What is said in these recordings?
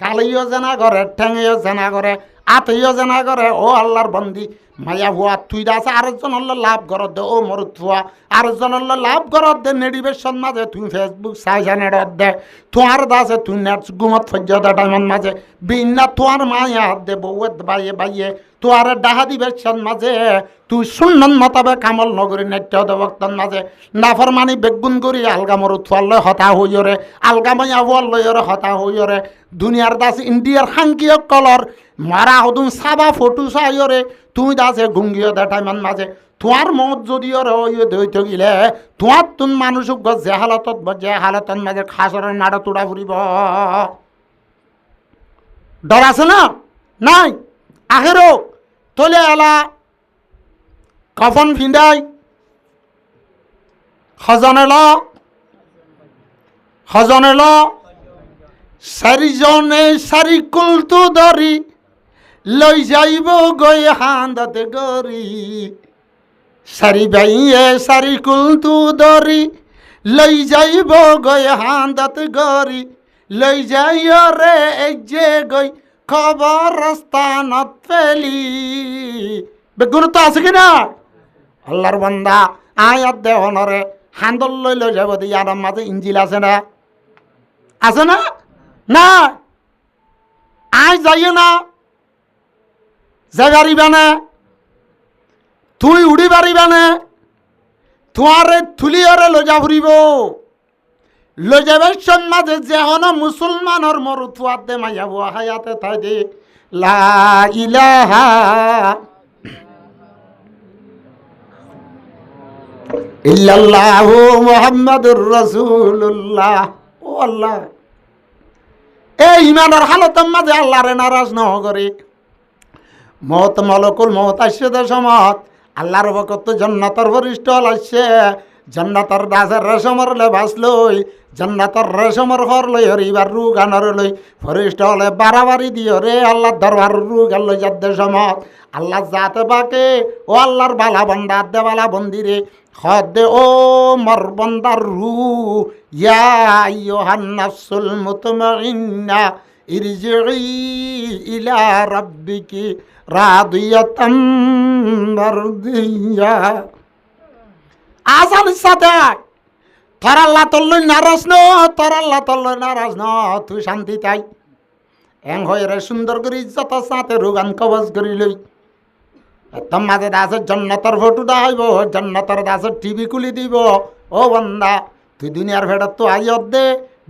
কালিও জানা করে, ঠ্যাঙেও জানা করে, আতেও জানা করে। ও আল্লাহর বন্দি মায়া হুয়া তুই দাস আরেকজন হল্লো লাভ করত দে, ও মর থুয়া আরেকজন হল্লো লাভ করত দে। নেডিবেশন মাঝে তুই ফেসবুক চাইছা নেটত দে, তোমার দাসে তুই নেট গুমত ফজ্জ দে টাইমন মাঝে বিনা তোমার মায়া দে বউত বাইয়ে বাইয়ে তোয়ার ডাহা দিবেশন মাঝে তুই সুন্নত মতাবে কামল নগরী নাট্য দেবক্তন মাঝে নাফরমানি বেগুন করি আলগা মরু থুয়ালে হতা হইরে, আলগা মাইয়া হুয়ার লইরে হতা হইরে। দুনিয়ার দাস ইন্ডিয়ার হাঙ্কিয় কলর মারা হদুন সাবা ফটো চাইরে তুই দাসে গুঙ্গিও দেটাইমান মাঝে তোমার মত যদিও রয়ে দইতে গিলে তোমার তুন মানুষ যে হালতত মাঝে খাসরের নাড়া তোড়া ফুরিব। ডর আছে না? নাই। আখেরও তোলে এলা কফন ফিন্দাই হজনেল চারিজনে চারি কুলটো ধরি লৈ যাইব গৈ হান্দাতে গৰি। চারি বাইয়ে চারি কুলটো ধরি লৈ যাইব গৈ হান্দাতে গরি। লৈ যাই রে এই যে গৈ খবর রাস্তানত ফেলি। গুরুত্ব আছে কিনা? আল্লাহর বান্দা আয়াত দেহনরে হান্দল লৈ যাব দিয়ে আর মাঝে ইঞ্জিল আছে না? আছে না? না আয় যাইয়ে না যাগারিবা না, তুই উড়ি পারিবা না, তোমারে থুলিয়রে লজা ফুরিব। লজাবের সমাজে যে হন মুসলমানের মরু থুয়াত দে মাইয়া বুয়া হায়াতে তাই দে লা ইলাহা ইল্লাল্লাহু মুহাম্মাদুর রাসূলুল্লাহ। ও আল্লাহ, এই ইমানের হালতের মাঝে আল্লাহরে নারাজ ন করে মত মলকুল মত আসছে দে সমত আল্লাহর বকত জান্নাতের ফরিস্ত আসছে। জান্নাতের দাসের রেশমর লে বাস লই, জান্নাতের রেশমর ঘর লই হরিবার রু গানর লই ফরিস্ত হলে বাড়াবাড়ি দিও রে আল্লাহ দরবার রু গাল লই যাদ সমত আল্লাহ যাতে বাকে। ও আল্লাহর বালা বন্দা দে বালা বন্দিরে হদ দে ও মর বন্দার রু ইয়া আইয়ুহান নাফসুল মুতমাইন্না ইরজিই ইলা রাব্বিকি রাদিয়াতাম মারদিয়া। আসার সাথে তোর আল্লাহ তোর নারাজ ন, তোর আল্লাহ তোর নারাজ ন, তুই শান্তি তাই এং হয়ে রে সুন্দর করে যত সাথে রোগান কবজ করি লই। তোর মাঝে দাসের জন্নতর ফটো দেখাইব, জন্নতর দাসের টিভি খুলি দিব। ও বন্দা তুই দুনিয়ার ভেড়ত তো আইয়ত দে,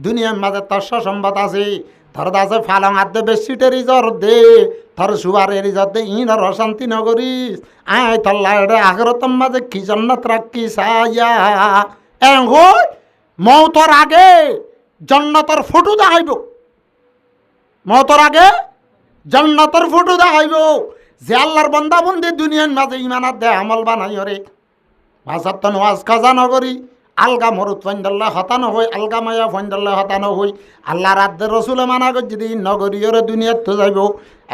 দুনিয়ার মাঝে তোর সম্পদ আছে। তোর দাসে ফালং হাত দে বেডশিটের ইজর দে, তোর সুবারের ইজর দে ইনর অশান্তি নগরিস। আয় তোর লাইডে আগরতম মাঝে কি জন্নত রাখি সাইয়া এং হই মৌতর আগে জন্নতর ফটো দেখাইব, মৌতর আগে জন্নতর ফটো দেখাইব। যে আল্লাহর বন্দা বন্দি দুনিয়ার মাঝে ইমানাত দে আমল বানাই রে ভাষাত ওয়াজ খাজা নগরী আলগা মরুত ফন্ডাল্লা হতানো হই, আলগা মায়া ফন্ডাল্লা হতানো হই। আল্লাহ রাজ্যের রসুলে মানা কর যদি নগরীয়রে দুনিয়াত তো যাইব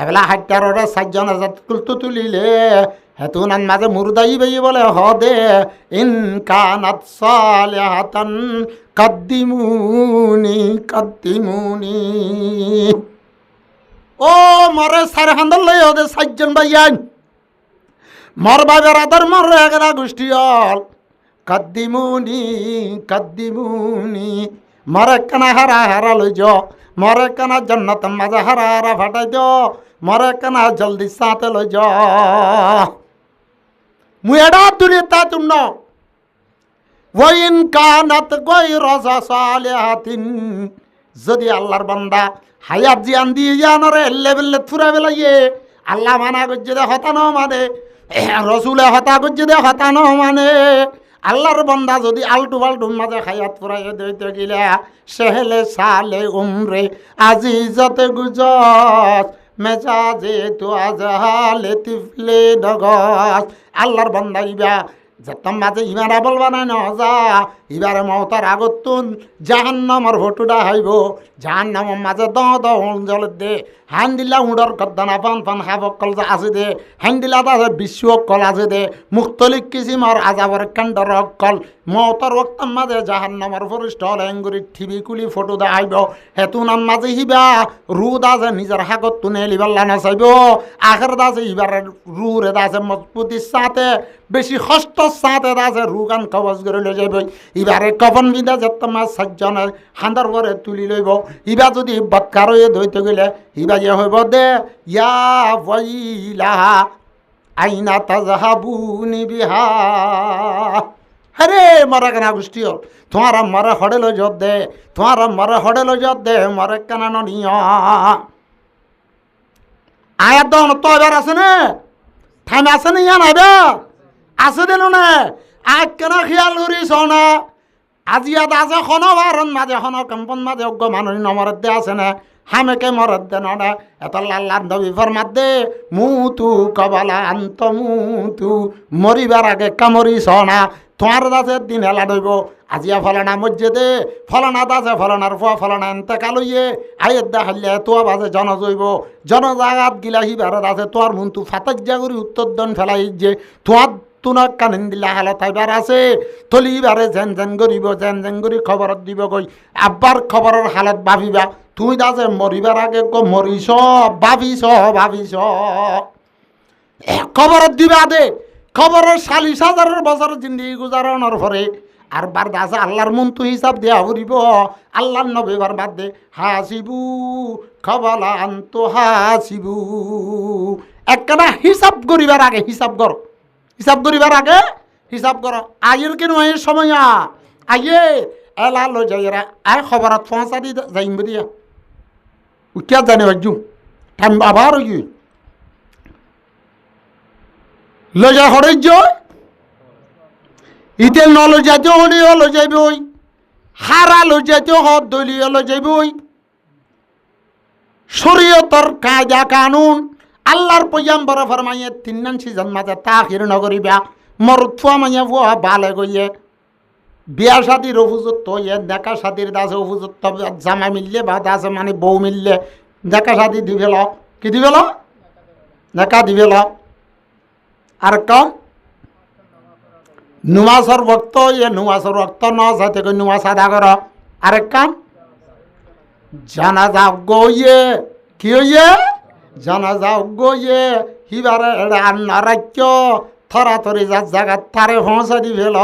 এবেলা হাইটারে 4জন হাজার কুলতো তুলিলে হেতুনান মাঝে মুরদাই বেই বলে হ দে ইন কানাত সালিহাতান কাদ্দিমুনি কাদ্দিমুনি। ও মরে সার হান্দল লই ওদের 4জন ভাইয়ান মর বাবার আদর মর এগরা গোষ্ঠী হল কাদ্দিমুনি কাদ্দিমুনি। মরে কানা হারা হারা লই য, মরে কানা জন্নত মাঝে হারা হারা ফাটাই দ, মরে কানা জলদি সাথে লই য। মুই এডা দুনিয়া তা তুম ওয়াইন কানাত গায়রা সালিহাতিন। যদি আল্লাহর বান্দা হায়াত জিয়ান দিয়ে জানরে লেভেলে থুরা বেলাইয়ে আল্লাহ মানা করছে দে হতানো মানে, রসুলে হতা করছে দে হতানো মানে। আল্লাহর বন্দা যদি আলটু ফালটু মাঝে হায়াত ফুরাই দিতে গেলে সেহেলে সালে উমরে আজিজতে গুজত মেজাজে তো আজহালে তিফলে ডগস। আল্লাহর বন্দা ইবা যত মাঝে ইমারা বলবা না যা এবারে মমতার আগতুন জাহান্নামর ফটোটা হাইব জাহান্নামর মাঝে জল দে হ্যান দিলা উড়র কদ্দানা পান পান হাবক কল আছে দে হ্যান দিলা তাছে বিশ্ব কল আছে দে মুখতলিক কিসিমর আজাবর কাণ্ডর কল মমতার ওক্তর মাঝে জাহান্নামর ফরিষ্ট হল এঙ্গুরি ঠিবি কুলি ফটো দে আইব হেতুনার মাঝে হিবা রুদ আছে নিজের হাগত তুনে লিবাল্লা না চাইব আখের দাসে ইবারের রুরে দাসে মজবুতির সাথে বেশি কষ্ট সাথে দাসে রুগান কবজ করে লই যাইব ইবারে কফন বিদা যে তোমার সজ্জনের হাঁদার পরে তুলি লইব ইবা যদি বৎকার হয়ে ধইতে গেলে ইবা যে হইব দে ইয়া ওয়াইলা আইনা তাজহাবুনি বিহা আরে মরা কেনা গোষ্ঠী হল তোমার মরে হডেল জত দে তোমার মরে হডেল জত দে মরে কেনা নিয় আয়াত দন তো এবার আছে না টাইম আছে না ইয়ান আইবা আছে দেন না আজ কেন খেয়াল করিস না আজি ইয়াত আছে খন বারণ মাঝে খন কম্পন মাঝে অজ্ঞ মানুষ নমরত দে আছে না হামেকে মরত দে না এত লাল্লার নবী ফরমাত দে মুতু কবালা আন্ত মুতু মরিবার আগে কামরিস না তোমার দাসে দিন হেলা দইব আজিয়া ফলানা মসজিদে ফলানা দাসে ফলানার ফুয়া ফলানা এনতে কালইয়ে আয়ের দেখালে তোয়া বাজে জনজৈব জনজাগাত গিলা হিবারে দাসে তোর মন্তু ফাতাক জাগুরি উত্তরদন ফেলাই যে তোয়ার তুনক কানিন দিলা হালে তাইবার আছে তলিবারে জেন জেন করিব জেন জেন করি খবরত দিব গই আব্বার খবরের হালত ভাবিবা তুই দাসে মরিবার আগে মরিস ভাবিস খবরত দিবা দে খবরের 40,000 বছর জিন্দগি গুজারানোর পরে আর বার দাসে আল্লাহর মন্তু হিসাব দেয়া হরিব আল্লাহর নবী বার বাদ দে হাসিবু খবলা আন্ত হাসিবু একখানা হিসাব করিবার আগে হিসাব করিবার আগে হিসাব কর আইয়ের কেন আইয়ের সময় আইয়ে এলা লো যাইরা আয় খবরত পৌঁছা দি যাইম দিয়া উঠিয়া জানে বাজু টাইম আবার হই লজা হরজ ইতে নলজাতে হলিও লজাইবই হারা লজাতে হদ দলিও লজাইবই শরীয়তর কায়দা কানুন আল্লাহর পয়গম্বর ফরমায়ে তিননান সিজন মাঝে তাখির নগরিবা মরুৎফা মাইয়া ফুয়া বালে গইয়ে বিয়া শাদির উপযুক্ত হইয়ে দেখা শাদির দাসে উপযুক্ত জামা মিললে বা দাসে মানে বউ মিললে দেখা শাদি দিবেল কি দিবেল দেখা দিবেল আর কম নুমাসর ভক্ত ইয়ে নুমাসর ভক্ত ন যাতে নুমাস আদা কর আরেক কাম জানাজা গইয়ে কি হইয়ে জানাজা গইয়ে হিবারে রাজ্য থরাথরি যার জায়গা তারে পৌঁছা দিবেল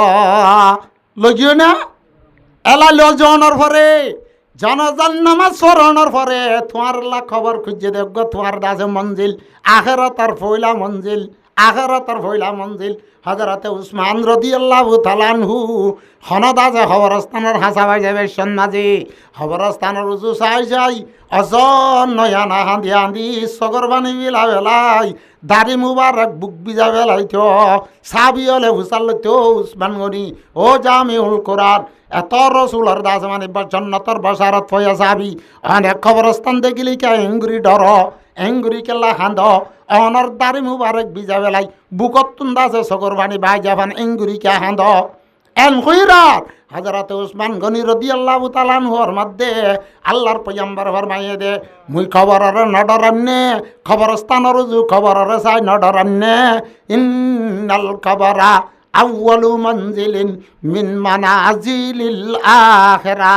লজিও না এলা লজনের পরে জনজান নামাজ স্মরণের পরে তোমার খবর খুঁজে দেখব তোমার দাসে মঞ্জিল আখেরাতের পয়লা মঞ্জিল হযরতে উসমান রাদিয়াল্লাহু তাআলা আনহু হনদাজে খবরস্থানের হাসা বাই যাবে সন্মাজি খবরস্থানের উজু চাই অজন নয়ানা হাঁদি সগরবানি বিলা বেলাই দাড়ি মুবারক বুক বিজা বেলাই তো সাবি হলে হুসাল তো উসমান গনি ও জামিউল কোরআন এত রসুলের দাস মানে জন্নতর বসারত ফয়া সাবি অনেক খবরস্থান দেখিলি কে এঙ্গুরি ডর এঙ্গুরি কেলা হাঁদ অনর দাড়ি মুবারক বিজা বেলাই বুকত তুন্দাছে সগরবানি বাই যাবান এঙ্গুরি কে হাঁদ এন কইরাত হযরত উসমান গনি রাদিয়াল্লাহু তাআলা আনহুর মধ্যে আল্লাহর পয়গম্বর ফরমাইয়ে দে মুই খবরের নডরান্নে খবরস্থানের রুজু খবরের সাই নডরান্নে ইন্নাল কবরা আউয়ালু মনজিলিন মিন মানাজিলিল আখিরা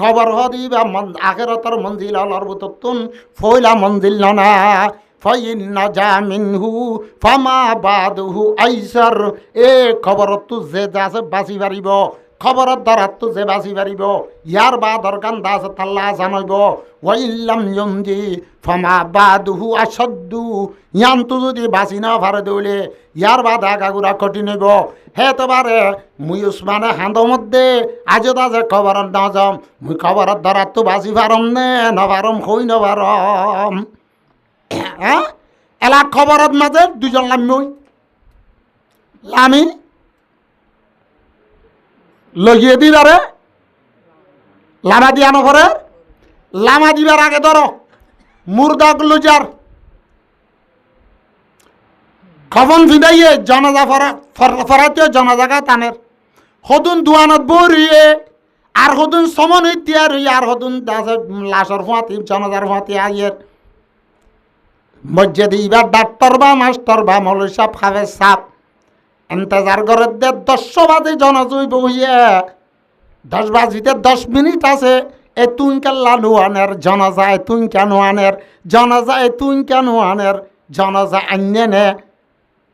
খবর হদিবা আখিরাতের মঞ্জিল আল্লাহর বুততুন ফয়লা মঞ্জিল না ফাইন নাজা মিনহু ফামা বাদহু আইসার এ খবর তু যে দাসে বাঁচি পারিব খবরের দ্বারা তু যে বাঁচি পারিব ইয়ার বাদর গান দাস তাল্লা জানাইব ওয়াইল্লাম ইয়মজি ফামা বাদহু আসাদ্দু ইয়ান তু যদি বাঁচি না পারে দৌলে ইয়ার বাদ আগাগুড়া কঠিন হইব হে তোবারে মুই উসমানে হাঁদ মধ্যে আজ দাসে খবরের না যাম মুই খবরের দ্বারা তু বাঁচি পারম নে নবারম হই নবারম হ্যাঁ এলা খবরের মাঝে দুজন লামি লইয়ে দিবারে লামা দিয়া নকরে লামা দিবার আগে ধরো মুর্দাক লুজার খবন ফিদাইয়ে জনাজা ফরাইতে জনাজাগা টানের হদুন দুয়ানত বরিয়ে আর হদুন সমন ইতিয়ার আর হদুন লাশর ফাঁতি জনজার ফাঁতি আইয়ের মসজিদে ইবার ডাক্তার বা মাস্টার বা মৌলভী সাহেব খাবে সাপ এন্তেজার করে 10 বাজে জনজুই বহিয়ে 10 বাজিতে 10 মিনিট আছে এ তুই কেল্লা নোয়ানের জনজা এ তুই কেন আনের জনজা এ তুই কেন আনের জনজা আইনে নে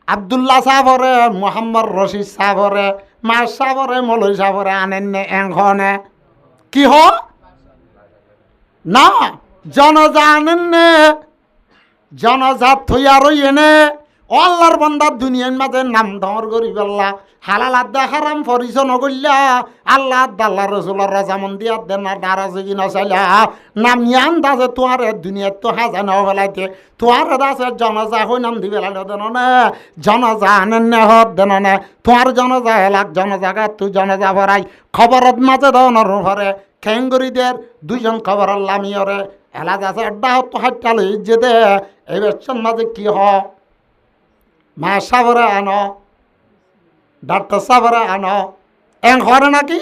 আব্দুল্লাহ সাহরে মোহাম্মদ রশিদ সাহরে মা সাহরে মৌলভী সাহরে আনেন নে এখনে কি হ না জনজা আনেন নে জনজাত থইয়া রই এনে আল্লাহর বান্দার দুনিয়ার মাঝে নাম ধর করি পেল্লা হালাল আদা হারাম ফরিস নগল্লা আল্লাহ আল্লাহ রসুল্লাহ রাজামন্দি আদে না নারাজগি নচাইলা নামিয়া আন্দাজে তোমার দুনিয়ার তো হাজা ন বেলাইতে তোমার দাসে জনজা হই নাম দি বেলাইল দেন না জনজা আনেন হত দেন না তোমার জনজা এলাক জনজাগা তুই জনজা ভরাই খবরত মাঝে দনর ভরে খেঙ্গুরিদের 2জন খবর লামিয়রে এলাজ আছে আড্ডা তো হাইটাল যে দে এই বেশন মাঝে কি হ মা সাবরে আনো ডাক্তার সাবরে আনো এং হরে নাকি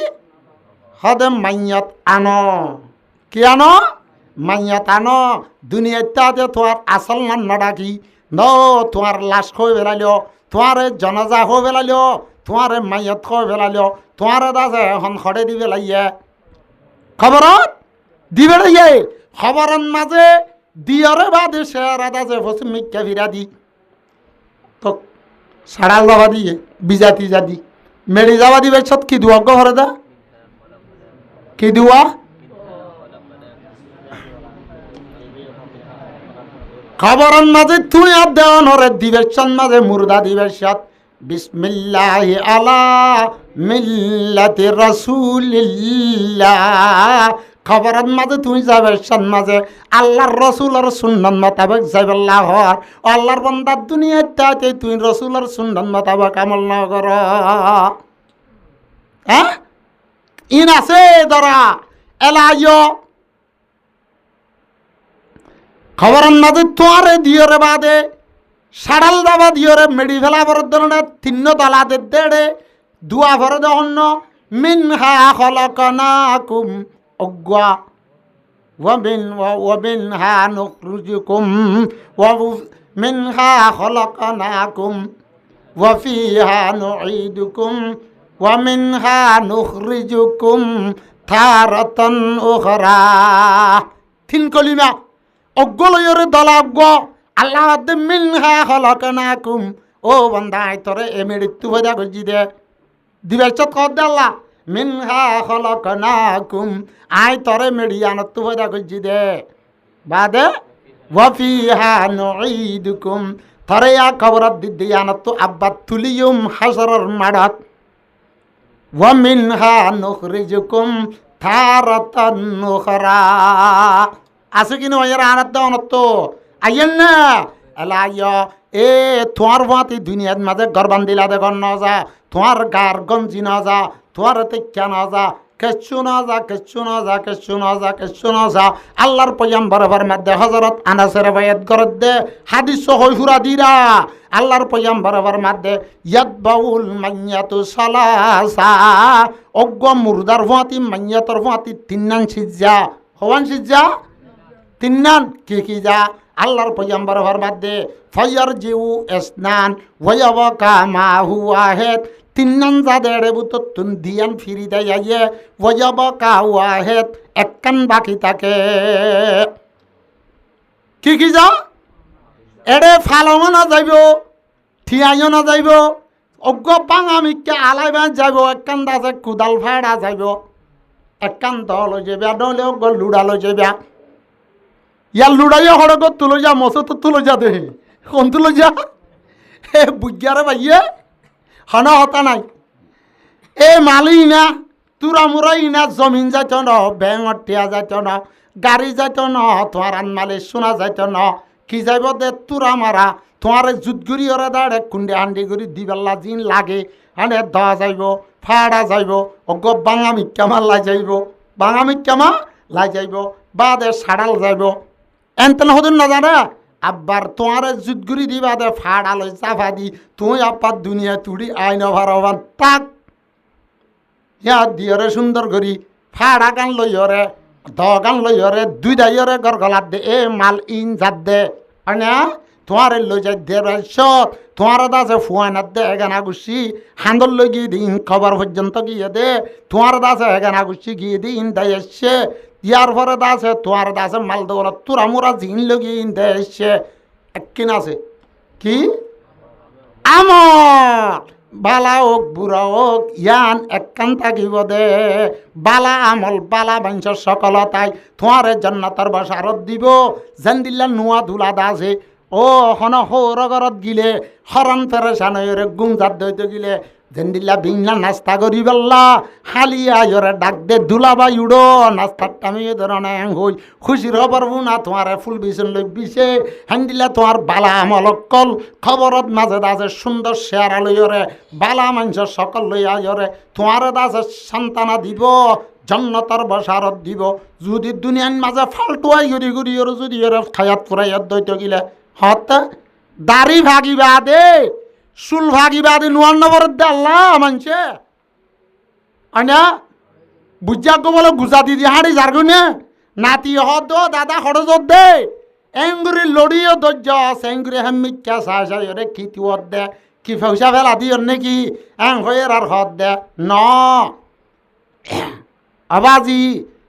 হদে মাইয়াত আনো কি আনো মাইয়াত আনো দুনিয়াতে তোমার আসল নাম না ডাকি ন তোমার লাশ হয়ে বেড়াইল তোমার জনজা হয়ে বেড়াইল তোমার মাইয়াত হয়ে বেড়াইল তোমার দাসে এখন হরে দিবে লাইয়ে খবরত দিবে লাইয়ে খবরের মাঝে দিয়রে বাদে শেয়ার দাসে পশ্চিম মিক্কা ফিরা দি তো সাড়াল যাবা দিয়ে বিজাতি জাতি মেড়ি যাবা দিবে সত কি দুয়া ঘরে দা কি দুয়া খবরের মাঝে তুই আর দেওয়ান হরে দিবেশন মাঝে মুর্দা দিবেশত বিসমিল্লাহি আলা মিল্লাতি রাসূলিল্লাহ খবরের মাঝে তুই যাবে মাঝে আল্লাহর রসুলের সুন্নাত মোতাবেক যাইবাল্লাহ হর আল্লাহর বান্দার দুনিয়াতে তুই রসুলের সুন্নাত মোতাবেক আমল না কর হ্যাঁ ইন আছে ধরা এলাইয় খবরের মাঝে তোয়ারে দিয়রে বাদে সাড়াল দাবা দিয়রে মেডি ফেলা ভর ধরনের 3 দলাদের দেড়ে দুয়া ভর দহন্য মিনহা খলাকনাকুম অজ্ঞা ওয়ামিনহা নুখরিজুকুম মিনহা খলাকনাকুম ওয়া ফিহা নুঈদুকুম ওয়া মিনহা নুখরিজুকুম তারাতান উখরা 3 কলিমা অজ্ঞ লয়রে দলা অজ্ঞ আল্লাহ দে মিনহা খলাকনাকুম ও বান্দা তোরে এ মৃত্যু হইদা গজি দে দিবেচত কদ আল্লাহ মিনহা খলাকনাকুম আই তরে মেডিয়ানত তু হইদা গজি দে বাদে ওয়া ফিহা নুঈদুকুম তরে আ কবরত দিদিয়ানত আব্বাত তুলিয়ুম হাসরর মাডাত ওয়া মিনহা নুখরিজুকুম তারাতান উখরা আছে কি নয় আনাত দাওনত আইয়েন না এলাইয় এ তোমার ভাতি দুনিয়ার মাঝে গরবান দিলা দে গন না যা তোমার গার গঞ্জি না যা তোমার তেক্কা না যা কেচ্ছু না যা কেচ্ছু না যা কেচ্ছু না যা কেচ্ছু না যা আল্লাহর পয়গম্বরের মধ্যে হযরত আনাসের বাইত করত দে হাদিস হই ফুরা দিরা আল্লাহর পয়গম্বরের মধ্যে ইয়াদবাউল মাইয়াতু সালাসা অজ্ঞ মুর্দার ভাতি মাইয়াতর ভাতি 3 নান সিজা হওয়ান সিজা 3 নান কি যা আল্লাহর পয়গম্বর ফরমাতে ফায়ার জিউ ইসনান ওয়ায়াবাকা মা হুয়া হেদ 3 নান যাদের বুত তুন দিয়ান ফিরি দেয় আইয়ে ওয়ায়াবাকা ওয়াহেদ এককান বাকি থাকে কি যা এড়ে ফালং না যাইব ঠিয়াইও না যাইব অজ্ঞ পাঙামিকে আলাইবা যাইব এককান দাসে কুদাল ফাড়া যাইব এককান দল যাইবা নলে অজ্ঞ লুড়ালো যাইবা ইয়ার লুড়াইয়া হড়ক তুলো যা মশো তো তুলো যা দেহে কোন তুলো যা এ বুঝারে ভাইয়ে হনা হতা নাই এ মালি না তুরা মুরাই না জমিন যাইত ন ব্যাঙর টিয়া যাইত ন গাড়ি যাইত ন তোমার আনমালে শোনা যাইত ন কি যাইব দে তুরা মারা তোমার জুতগুড়ি ওরা দাঁড়ে কুন্ডে হান্ডি গুড়ি দিবেলা জিন লাগে হাঁড়ে দেওয়া যাইব ফাড়া যাইব অজ্ঞ বাঙামি কেমা লাই যাইব বাঙামি কেমা লাই যাইব বাদে সাড়াল যাইব এনতেন হদুন না জানে আব্বার তোমার জুতগুড়ি দিবা দে ফাড়াল চাফা দি তুই আব্বার দুনিয়া তুড়ি আইন ভারবান তাক ইয়া দিয়রে সুন্দর করি ফাড়া গান লইয়রে দ গান লইয়রে দুই দাইয়রে গরগলাত দে এ মাল ইন জাত দে না তোমার লই যাই দে সত তোমার দাসে ফুয়ানাত দে এগানা গুছি হান্দর লই গিয়ে দিন খবর পর্যন্ত গিয়ে দে তোমার দাসে এগানা গুছি গিয়ে দিন দেয় এসছে ইয়ার পরে দাসে তোমার দাসে মাল দৌড় তোরা মোরা জিন লগি ইন দেয় এসছে একদিন আছে কি আমল বালা হোক বুড়া হোক ইয়ান একখান থাকিব দে বালা আমল বালা বাঞ্চ সকলতাই তোমারে জান্নাতের বাসারত দিব যেন দিল্লা নোয়া ধুলা দাসে ও হন সৌরগরত গিলে হরণ পেরেছান হয়ে গুমজাত দইতে গিলে যেন দিল্লা বিংলা নাস্তা করি বেল্লা হালি আয়রে ডাক দে দুলাবাই উড়ো নাস্তার টামিয়ে ধরনে হই খুশির খবর না তোমার ফুল বিছন লই বিছে হেন দিল্লা তোমার বালা আমল কল খবরত মাঝে দাসে সুন্দর শেয়ার লইরে বালা মাংস সকল লই আয়রে তোমার দাসে সন্তানা দিব জন্নতর বসারত দিব যদি দুনিয়ার মাঝে ফালটুয়াই ঘুরি ঘুরি ওর যদি ওর খায়াত ফুরাইয়াত দইতে গিলে হত দাড়ি ভাগিবা দে চুল ভাগিবা দে নোয়ার নবর দে আল্লাহ মানছে আনা বুঝা গো বলে গুজা দিদি হাঁড়ি যারগুনে নাতি হদ দাদা খরচ দে এঙ্গুরি লড়িও দর্জ সেঙ্গুরি হেমিকা চাই চাই ওরে কি তুয়ত দে কি পয়সা ফেলা দিও নাকি এং হয়ে আর হদ দে ন আবাজি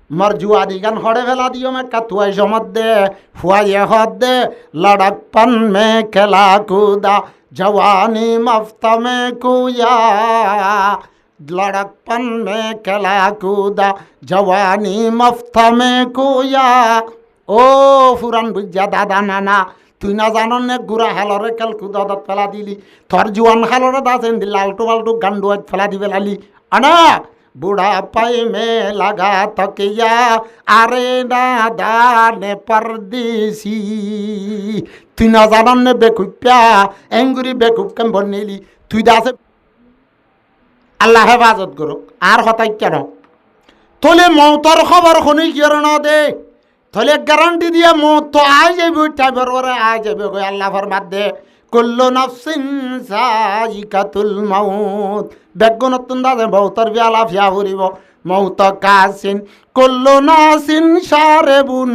মর জুয়াদি গান হড়ে ফেলা দিও মে কাতুয়াই সমত দে ফুয়াইয়ে হদ দে লড়কপন মে খেলা কুদা जवानी मफ्त में कुया लड़कपन में खेला कूदा जवानी मफ्त में कुया ओ ফুরান বুঝা দাদা নানা তুই না জানো নে গুড়া হালরে কেল কুদত ফেলা দিলি তোর জুয়ান হালরে দাসেন দিল আলটু পাল্টু গান্ডুয়াত ফেলা দিবে লালি আনা বুড়া পাই মে লাগা তকিয়া আরে না দানে পরদেশি তুই না জানান নে বেকুপ্যা এঙ্গুরি বেকুপ কেম বনিলি তুই দাসে আল্লাহ হেফাজত করুক আর হতাই কেন তোলে মৌতর খবর শুনি কিয় ন দে তোলে গ্যারান্টি দিয়ে মৌত তো আই যাবি টাইমের করে আই যাবে গো আল্লাহ ফরমাত দে কুল্লু নাফসিন যায়িকাতুল মাউত বেগুনতুন দাসে মৌতর বিয়ালা ফিয়া ফুরিব মৌত কাসিন কুল্লু নাসিন শারেবুন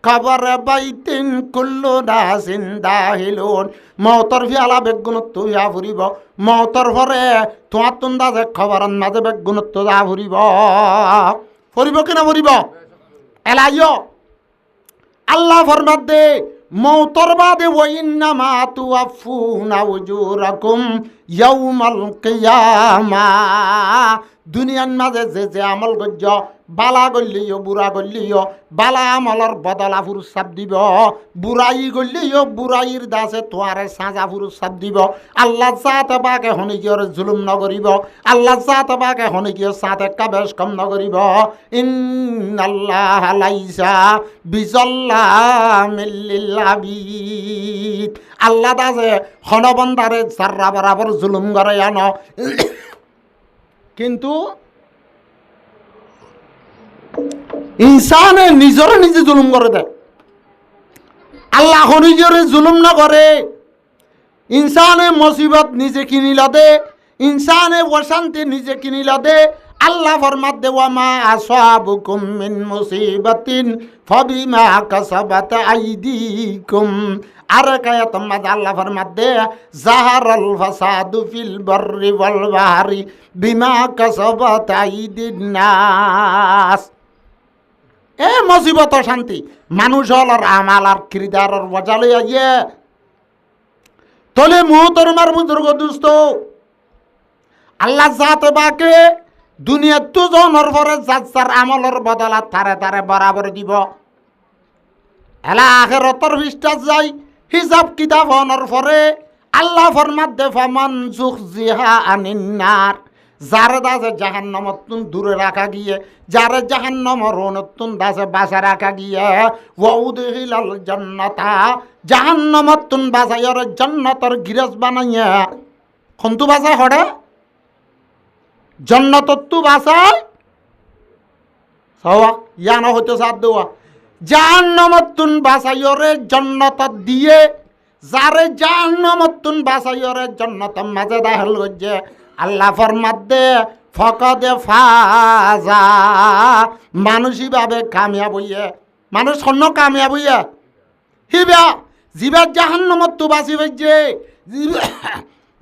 খবর বাইতিন কুল্লু নাসিন দাহিলুন মৌতর ফিয়ালা বেগুনত ইয়া ফুরিব মৌতর পরে তোমার তুন দাসে খবরন মাঝে বেগুনত যা ফুরিব ফুরিব কিনা ফুরিব এলাইও আল্লাহ ফরমাত দে মৌতর বাদে ওয়াইন্নামা তুওয়াফুনা উজুরাকুম ইয়াউমাল কিয়ামা দুনিয়ার মাঝে যে যে আমল গজ্জ বালা গল্লিও বুড়া গল্লিও বালা আমলর বদলা ফুরুসাব দিব বুড়াই গল্লিও বুড়াইর দাসে তোয়ারে সাজা ফুরুসাব দিব আল্লাহ জাতে বাকে হনিকিয়র জুলুম নগরিব আল্লাহ জাতে বাকে হনিকিয়র সাথে কাবেশ কম নগরিব ইন্নাল্লাহ লাইসা বিজাল্লামিল লিল আবিদ আল্লাহ দাসে হনবন্দারে সাররা বরাবর জুলুম করে আনো কিন্তু ইনসানে নিজরে নিজে জুলুম করে দেয় আল্লাহ নিজরে জুলুম না করে ইনসানে মুসিবত নিজে কিনিলা দে ইনসানে অশান্তি নিজে কিনিলা দে আল্লাহ ফরমাত দে ওয়া মা আসাবুকুম মিন মুসিবাতিন ফাবিমা কাসাবাত আইদিকুম আর কায়াত মাদ আল্লাহ ফরমাত দে জাহারাল ফাসাদু ফিল বাররি ওয়াল বাহরি বিমা কাসাবাত আইদিন নাস এ মুসিবত শান্তি মানুষ হলর আমাল আর কিরদারর বজালে আইয়ে তোলে মুহতরমার বুজুর্গ দুস্ত আল্লাহ জাতে বাকে দুনিয়া তো জনর পরে যার আমলর বদলা তারে তারে বরাবর দিব এলা আখিরাতর পৃষ্ঠা যাই হিসাব কিতাব হনর পরে আল্লাহ ফরমাত দে ফামান যুখজিহা আনিন নার যারে দাসে জাহান্নামতুন দূরে রাখা গিয়ে যারে জাহান্নামর রনতুন দাসে বাসা রাখা গিয়ে ওয়াউদহিলাল জান্নাতা জাহান্নামতুন বাসায়র জান্নাতর গিরাজ বানাইয়া কোনতু বাসা হড়ে জান্নাততু বাসায় সওয়া ইয়ানো হতে সাথ দেওয়া জাহান্নামতুন বাসায়রে জান্নাত দিয়ে যারে জাহান্নামতুন বাসায়রে জান্নাত মাঝে দাখিল করছে আল্লাহ ফরমাত দে ফকদে ফাজা, মানুষইভাবে কামিয়াব হইয়ে, মানুষ অন্য কামিয়াব হইয়া হিবা জিবার জাহান্নামত তো বাঁচি পাইছে,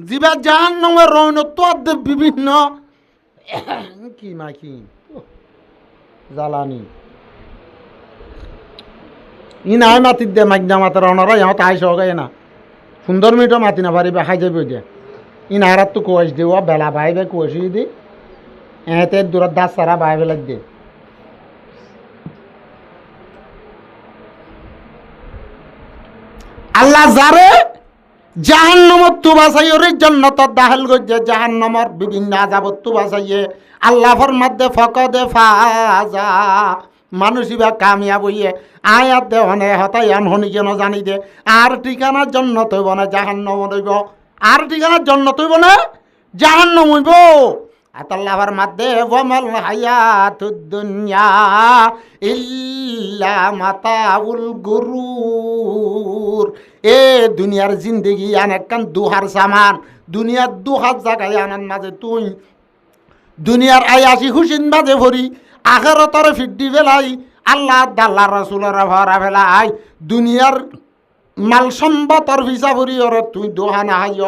জিবার জাহান্নামের রৌনত্ব বিভিন্ন কি মাখি জ্বালানি ই নাই মাতির দে মাইনা মাতার অনারা ইহঁত আইস হগাই না সুন্দর মিনিটও মাতি না পারিবে খাই যাবি দে ই নাহারাত তো কুয়াশ দেওয়া বেলা বাইবে কুয়াশি দি এতে দূরত দাস সারা বাইবে লাগ দে আল্লাহ যারে জাহান্নামত তু বাঁচাই ওরে জান্নাতত দাখিল করছে, জাহান্নামর বিভিন্ন আযাবত তু বাঁচাইয়ে আল্লাহ ফরমাতে ফকদে ফাজা, মানুষই বা কামিয়াব হইয়ে আয়াত দে হনে হতাই আন হনি কেন জানি দে আর ঠিকানার জন্য তৈব না জাহান্নাম হইব, আর ঠিকানার জন্য তৈব না জাহান্নাম হইব। আতাল্লাহর মাধ্যে ওয়ামাল হায়াতুদ দুনিয়া ইল্লা মাতাউল গুরুর, এ দুনিয়ার জিন্দেগি আনেকান দুহার সামান, দুনিয়ার দুহার জায়গায় আনার মাঝে তুই দুনিয়ার আয়াসি হুসিন মাঝে ভরি আখেরাতর ফিড্ডি ফেলাই আল্লাহ দাল্লা রাসূলের ভরা ফেলাই দুনিয়ার মাল সম্পদর ভিসা ভরি ওরে তুই দোহানা হাইয়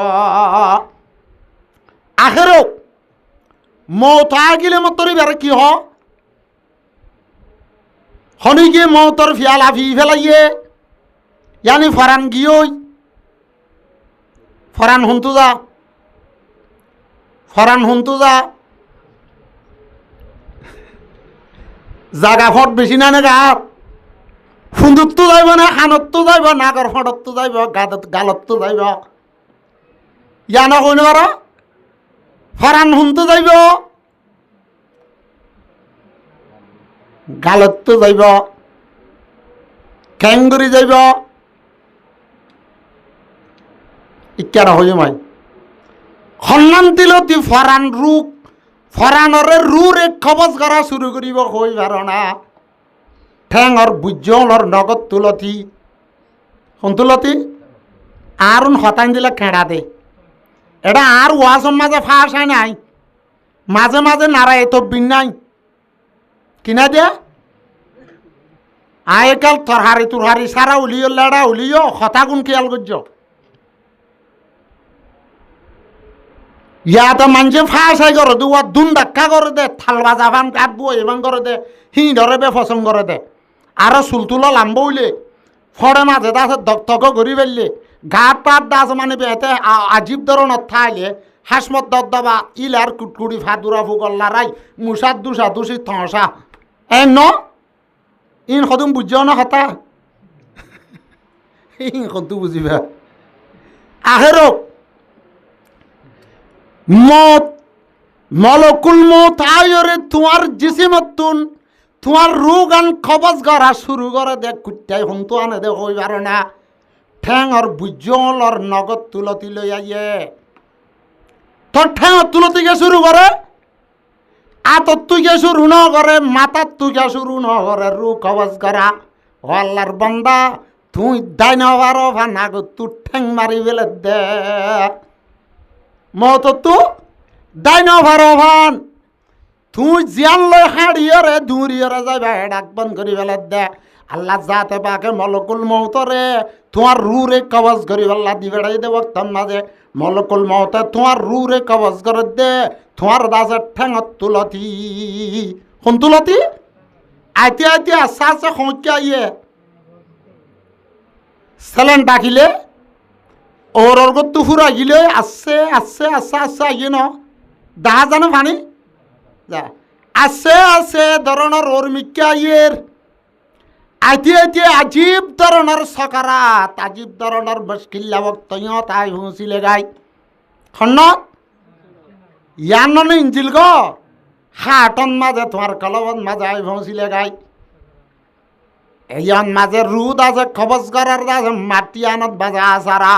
আখেরো মৌত আগিলে মতরি বেড়ে কি হনি গিয়ে মৌতর ফিয়ালা ফি ফেলাইয়ে ইয়ানি ফরান গিয়ে ফরান হুন্তু যা, ফরান হুন্তু যা জাগা ফট বেশি না না গার সুন্দর তো যাইব না, হানত তো যাইব, নাগর ফটত তো যাইব, গালত তো যাইব, ইয়ানা কইনে পার ফরান হুনতে যাইব, গালত তো যাইব, খ্যাঙ্গুরি যাইব, ইচ্ছারা হই মাই সন্মান তিলতি ফরান রূপ ফরানরে রুরে খবজ করা শুরু করিব হই পার না, ঠেঙর বুজ্জলর নগদ তুলতি কোন তুলতি আর হতান দিলে খেড়া দে, এটা আর ওয়াজম মাঝে ফাঁস হয় নাই, মাঝে মাঝে নারায় তো বিন নাই কিনা দিয়া আয়কাল তরহারি তুরহারি সারা উলিও লেড়া উলিও হতা গুণ খেয়াল করছ ইয়াতে মানুষে ফাঁস হয় করে দে, ওয়া দুন ধাক্কা করে দে, থাল বাজা ফান কাটবো এবাং করে দে, হি ধরে বে পছন্দ করে দে, আরো চুলতুলো লাম্ব হইলে ফড়ে মাঝে দাস দক ঘুরি ফেললে ঘাট পাট দাস মানে বেতে আজীব ধরনের থাইলে হাসমত দবা ইলার কুটকুড়ি ফাদুরা ফুকল্লা রাই মুসাদ দুসা দুসি থসা এ ন ইন সদুম বুঝাও না হতা ইন সদু বুঝিবা আখেরো মত মলকুল মত আয়রে তোমার জিসিমতুন তোমার রোগ আন খবজ করা শুরু করে দেখ কুটাই হন্তু আনে দে হই পারে না, ঠ্যাং আর বুজলর নগদ তুলতি লই আইয়ে তোর ঠ্যাং তুলতি গে শুরু করে, আতত তুই গে শুরু ন করে, মাথার তুই গে শুরু ন করে রোগ খবজ করা। ও আল্লাহর বান্দা তুই দাই না পারো ভানা গো তু ঠ্যাং মারি ফেলে দে মত তু দাই না পারো ভান তুই জিয়ান লই হাড়িয়রে দূরিয়রে যাইবা ডাক বন্ধ করি ফেলে দে। আল্লাহ যাতে পাকে মলকুল মৌতরে তোমার রুরে কবজ করি আল্লাহ দি বেড়াই দে বক্তম মাঝে মলকুল মৌতে তোমার রুরে কবজ করে দে, তোমার দাসে ঠেঙত তুলতি কোন তুলতি আইতে আইতে আস্তে আস্তে সংখ্যা ইয়ে সেলেন ডাকিলে ওর গত্তু ফুরা গিলে আসছে আসছে আসছে আসছে আইয়ে ন দেখা জানো পানি যা আছে আছে ধরনের ওর মিক্কা ইয়ের আইতে আইতে আজীব ধরনের সকারাত আজীব ধরনের মুশকিল বক্তয় তাই হুঁচিলে গাই খন্নত ইয়ান নন ইঞ্জিল গো হাটন মাঝে তোমার কলবন মাঝে আই হুঁচিলে গাই ইয়ান মাঝে রুদ আছে খবজ করার আছে মাটি আনত বাজে আসারা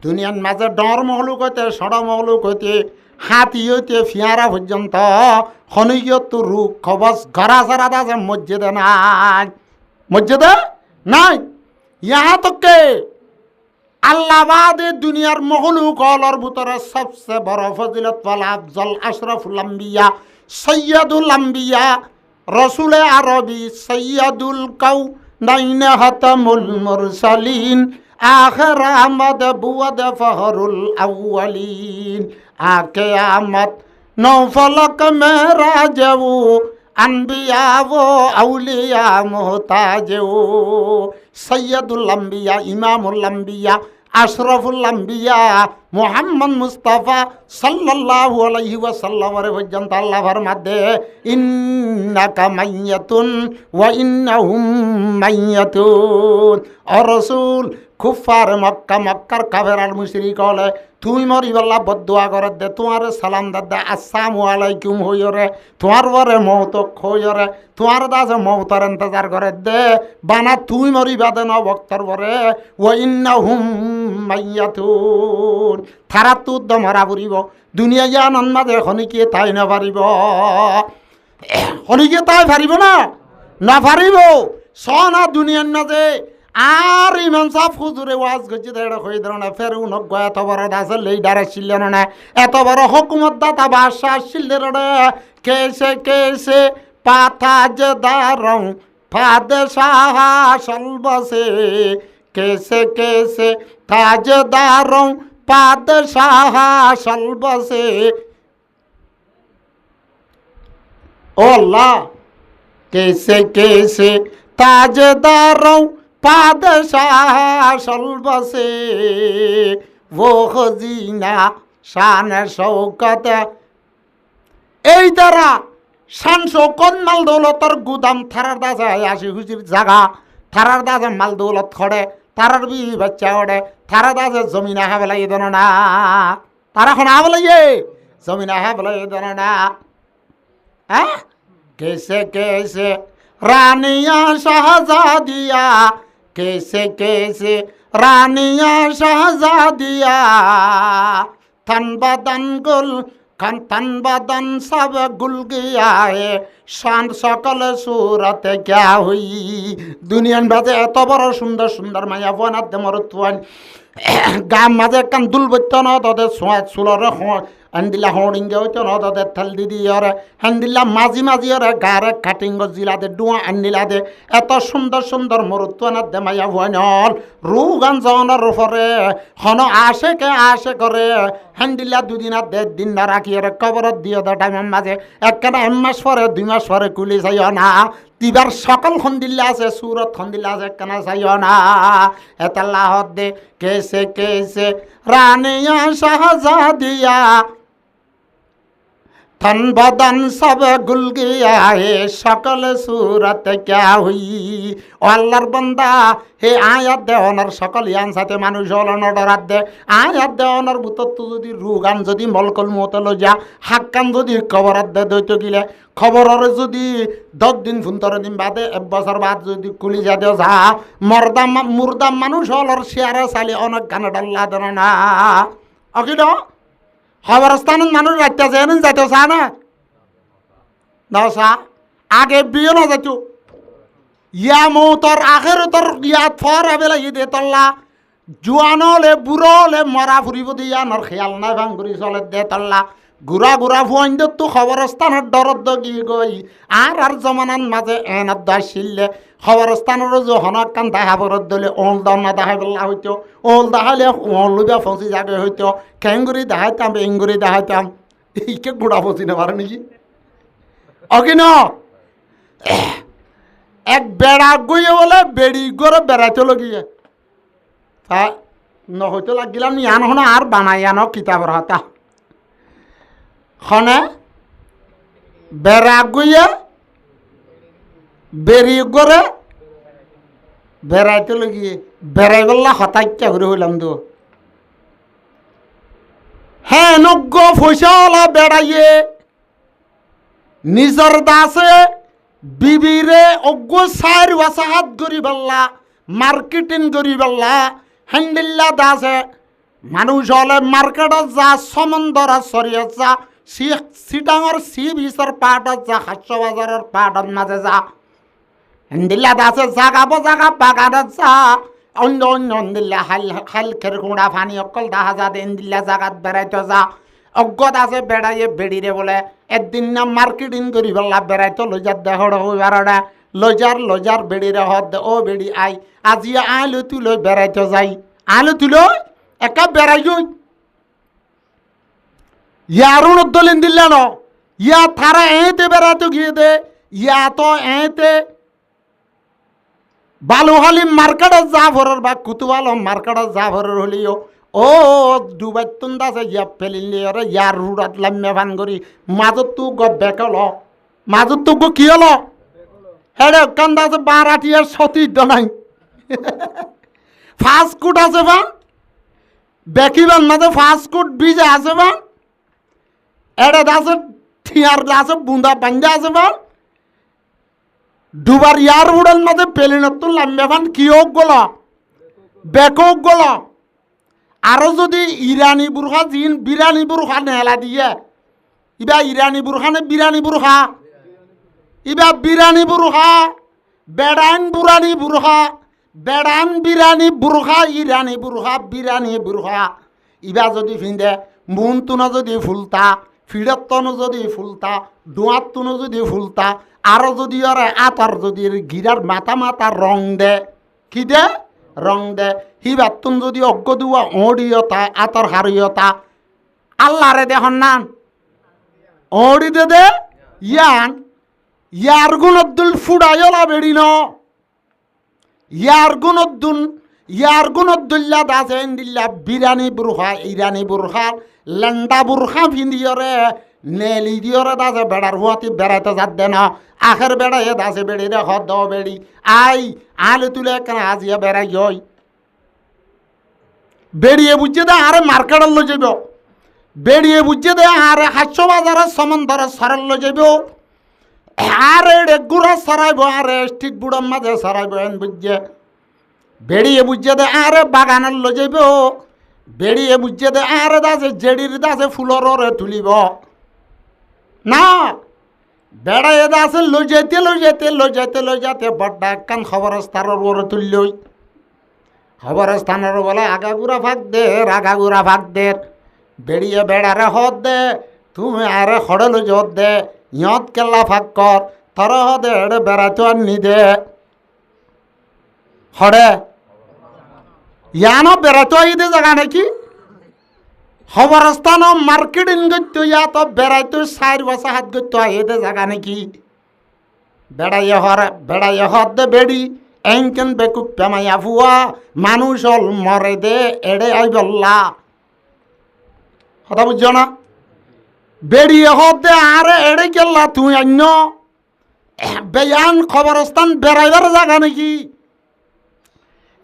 দুনিয়ার মাঝে ডর মহলু কইতে সড় মহলু কইতে হাতি হইতে ফিয়ারা পর্যন্ত খনিগত রূপ খবজ ঘরা সারা আছে মসজিদে নাই, মসজিদে নাই। ইহা তোকে আল্লাহ বাদে দুনিয়ার মখলুকর ভিতরে সবচেয়ে বড় ফজিলত ওয়ালা আফজল আশরাফুল আম্বিয়া সৈয়দুল আম্বিয়া রসুলে আরবি সৈয়দুল কাউনাইন হাতামুল মুরসালিন আখির আহমদ বুয়াদ ফহরুল আউয়ালিন আকে আমত নৌফলক মেরাজ ও আনবিয়া ও আউলিয়া মোহতাজ ও সৈয়দুল আম্বিয়া ইমামুল আম্বিয়া আশরাফুল আম্বিয়া মুহাম্মদ মুস্তাফা সাল্লাল্লাহু আলাইহি ওয়াসাল্লামের পর্যন্ত আল্লাহ ফরমাতে ইন্নাকা মাইয়াতুন ওয়া ইন্নাহুম মাইয়াতুন ও রাসূল কুফার মক্কা মক্কার কাফের মুশরিক হলে তুই মরিবাল্লা বদুয়া করে দে তোমার সালাম দাদা আসসালামু আলাইকুম হইরে তোমার পরে মৌত হইরে তোমার দাসে মৌতার ইন্তজার করে দে বানা তুই মরিবা দে না বক্তর পরে ওয়া ইন্নাহুম মাইয়াতুন তারা তুর দ মরা পড়িব দুনিয়া জ্ঞান মাঝে খনিকে তাই না পারিব খনিকে তাই পারিব না পারিব সনা দুনিয়ার মাঝে আর ইমান সাফ হুজুরে ওয়াজ করছে এটা হয়ে ধরো না ফের উনক এত বড় দাস লিডার আসছিল না এত বড় হুকুমত দাতা বাদশাহ আসছিল রে কেসে কেসে পাতাজ দারং ফাদশাহ সলবসে কেসে কেসে তাজদারং পাদশাহ সলবসে ও আল্লাহ কেসে কেসে তাজদারং পাদশাহ সলবসে वो खजीना शान शौकत এই দ্বারা শান শৌকত মাল দৌলতর গুদাম থারার দাসে আসি হুজির জাগা থারার দাসে মাল দৌলত খড়ে থারার বি বাচ্চা ওড়ে থারা দাসে জমিনা হাবলাই দেন না তারা এখন হাবলাইয়ে জমিনা হাবলাই দেন না হ্যাঁ কেসে কেসে রানিয়া শাহজাদিয়া कैसे कैसे रानिया शहजादिया तन बदन सब गुल गया है शान सकल सूरत क्या हुई दुनियान बाजे एत बड़ सुंदर सुंदर माया बना दे मरुत्वान गाम माजे कान दुल बत्तन तदे सोया सुलरे हंदिला होडिंगे होतो न तदे थल दिदी और हंदिला माजी माजी और गारे काटिंग जिला दे डुआ अंदिला दे एत सुंदर सुंदर मरुत्वान दे माया वनल रुगान जन रफरे हन आशे करे हंदिला दुदिना दे दिन ना राखी और कबर दियो द टाइम माजे एकना एमास परे 2 मास परे कुली जाइयो ना তিবার সকল খন্দিল্লা আছে সুরত খন্দিল্লা আছে কেনা চাইও না এতাল্লাহ দে কেসে কেসে রানিয়া শাহজাদিয়া तन बदन सब गुल गया है सकल सूरत क्या हुई अल्लाहर बंदा हे आयात दे ओनार सकल यान साथे मानुष हलन डरात दे आयात दे ओनार बुतत যদি রুগান যদি মলকল মতল যা হাক্কান যদি খবরাত দে দইতো গিলে খবরের যদি 10 দিন 15 দিন বাদে 1 বছর বাদ যদি কুলি যা দেও যা মুর্দা মানুষ হলর শেয়ারে চালি অনেক গান ডাল্লা দেন না অকিড খবরস্থানের মানুষ রাখতে যেন যাইতে চা না দশা আগে বিয়ে না যাইতো ইয়া মৌতর আখের তোর ইয়াত ফর আবেলা দে তল্লা জুয়ানলে বুড়লে মরা ফুরিব দিয়া নর খেয়াল নাই ভাঙগুড়ি চলে দে তল্লা গুড়া গুড়া ফুয়াইন তো খবরস্থানের দরদ গি গই আর জমানার মাঝে এনত দাইছিলে খবরস্থানের যখন কান দেখা বরদ দলে ওল দাম না দেখা বেলা হইতো ওল দেখালে ওল লইবা ফসি জাগে হইতো খেঙ্গুরি দেখাইতাম বেঙ্গুরি দেখাইতাম এইকে গুড়া ফসি না পারে নাকি অকিন এক বেড়া গইয়ে বলে বেড়ি করে বেড়াইতে লগিয়ে তা নহইতে লাগিলাম ইয়ান হন আর বানাই আনো কিতাবর হাতা খনে বেড়া গইয়ে বেরি করে বেড়াইতে লগিয়ে বেড়াই বললা হতাইটা ঘুরে হইলাম তো হ্যাঁ নগ্য ফসলা বেড়াইয়ে নিজর দাসে বিবিরে অজ্ঞ সার ওয়াসাহাত করি বললা মার্কেটিং করি বললা হ্যান্ডিল্লা দাসে মানুষ হলে মার্কেটত যা সমন্দর সরিয়ে যা সিটাঙর সি বিচর পাহাড়ত যা 500 বাজারের পাহাড়ের মাঝে যা হ্যান্ডিল্লা দাসে জাগাবো জাগা বাগানত যা অন্য অন্য দিল্লা হালকের কুঁড়া ফানি অকল দেখা যা দেন দিল্লা জাগাত বেড়াইতে যা অজ্ঞত আছে বেড়াইয়ে বেড়িরে বলে একদিন না মার্কেটিং করি বললা বেড়াইতো লজার দেহ বারোটা লজার বেড়িরে হদ ও বেড়ি আই আজি আলু তুলো বেড়াইতে যাই আলু তুলো একা বেড়াই যাই ইয়ারও দলিন দিল্লা ন ইয়া থারা এতে বেড়াইতে গিয়ে দে ইয়া তো এতে বালুহালি মার্কেটত যা ভরের বা কুতুবাল মার্কেটত যা ভরের হলিও ও ডুবাই তুন্দা আছে ইয়া ফেলিলে ওরে ইয়ার রুড়াত লাম্যা ভান করি মাজত তু বেক হল মাজত তু কি হল হেডে কান্দা আছে বারাটিয়ার সতী নাই ফাস্ট ফুড আছে বান বেকিবান মাঝে ফাস্ট ফুড বীজ আছে বান এডে আছে ঠিয়ার আছে বুন্দা বান্ধা আছে বান দুবার ইয়ার উড়াল মাঝে পেলিনত লাম্বান কি হোক গল বেকক গল আরো যদি ইরানি বুরখা জিন বিরানি বুরখা নেলা দিয়ে ইবা ইরানি বুরখা নে বিরানি বুরখা ইবা বিরানি বুরখা বেড়ান বুরানি বুরখা বেড়ান বিরানি বুরখা ইরানি বুরখা বিরানি বুরখা ইবা যদি ফিন্দে মুন তুনো যদি ফুলতা ফিডত তনো যদি ফুলতা ডোয়াত তুনো যদি ফুলতা আরো যদি ওরে আতার যদি গিরার মাথা রং দে কি দে রং দে হিবার তুন যদি অজ্ঞ দুয়া ওড়িয়তা আতর হারিয়তা আল্লাহরে দেখন নান ওড়ি দে ইয়ার গুণদ্দুল ফুডাইলা বেড়ি ন ইয়ার গুণদ্দুল্লা দাসেন দিল্লা বিরানি বুরখা ইরানি বুরখা লেন্ডা বুরখা ভিন্দিয়রে নেলি দিয়রে দাসে বেড়ার হুয়াতি বেড়াইতে যাত দে না আখের বেড়াইয়ে দাসে বেড়ি রে হদ বেড়ি আই আলু তুলে কেন আজিয়া বেড়াই জয় বেড়িয়ে বুঝছে দে আরে মার্কেটত লৈ যাব বেড়িয়ে বুঝছে দে আরে হাস্য বাজারের সমন্দরে সরল লৈ যাব আরে গুড়া সরাইব আরে স্টিক বুড়ার মাঝে সরাইব এন বুঝছে বেড়িয়ে বুঝছে দে আরে বাগানের লৈ যাব বেড়িয়ে বুঝছে দে আরে দাসে জেডির দাসে ফুলর তুলিব না বেড়াইয়ে দাসে লৈ যাইতে বড্ডা একখান খবরস্থানের ওরে তুললই খবরস্থানের বলে আগাগুড়া ভাগ দে বেড়িয়ে বেড়ারে হদ দে তুমি আরে খড়ে লই যত দে ইয়ত কেল্লা ফাঁক কর তর হদে এড়ে বেড়াইতে আর নি দে হড়ে ইয়ানো বেড়াইতে আই দে জায়গা নাকি খবরস্থান মার্কেটিং করতে ইয়া তো বেড়াইতে 4 বছর হাত করতে আই দে জায়গা নাকি বেড়াইয়ে হদ দে বেড়ি এনকেন বেকুব পেমাইয়া ফুয়া মানুষ হল মরে দে এড়ে আই বললা কথা বুঝছো না বেড়িয়ে হদ দে আরে এড়ে গেল্লা তুই অন্য বেয়ান খবরস্থান বেড়াইবার জায়গা নাকি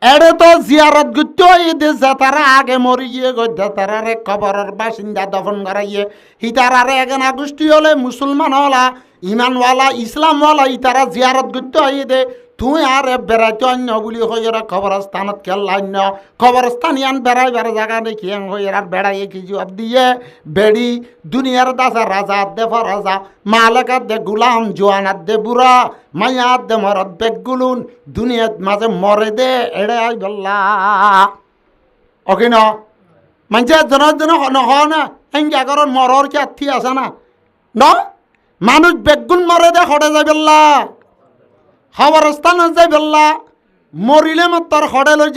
এড়ে তো জিয়ারত গুতো দে তারা আগে মরি গিয়ে গদ্যা তারারে খবরের বাসিন্দা দফন করাইয়ে হিতারারে এখানে গোষ্ঠী হলে মুসলমান হলা ইমানওয়ালা ইসলামওয়ালা ইতারা জিয়ারত গুতো দে তুই আর বেড়াইতে অন্য বলি হইরা খবরস্থানত খেলান্য খবরস্থান ইয়ান বেড়াইবার জায়গা দেখি হইরা বেড়াইয়ে কি জবাব দিয়ে বেড়ি দুনিয়ার দাসা রাজা দে ফরাজা মালেকাত দে গুলাম জোয়ানাত দে বুড়া মায়াত দে মরদ বেগুলুন দুনিয়াত মাঝে মরে দে এড়ে আই বললা ওকে ন মানুষের জন না হেঙ্গা করার মরর কি আত্মী আছে না ন মানুষ বেগুন মরে দে হড়ে যাই বললা খবরস্থান যাই বললা মরিলে মাত্র হড়ে লই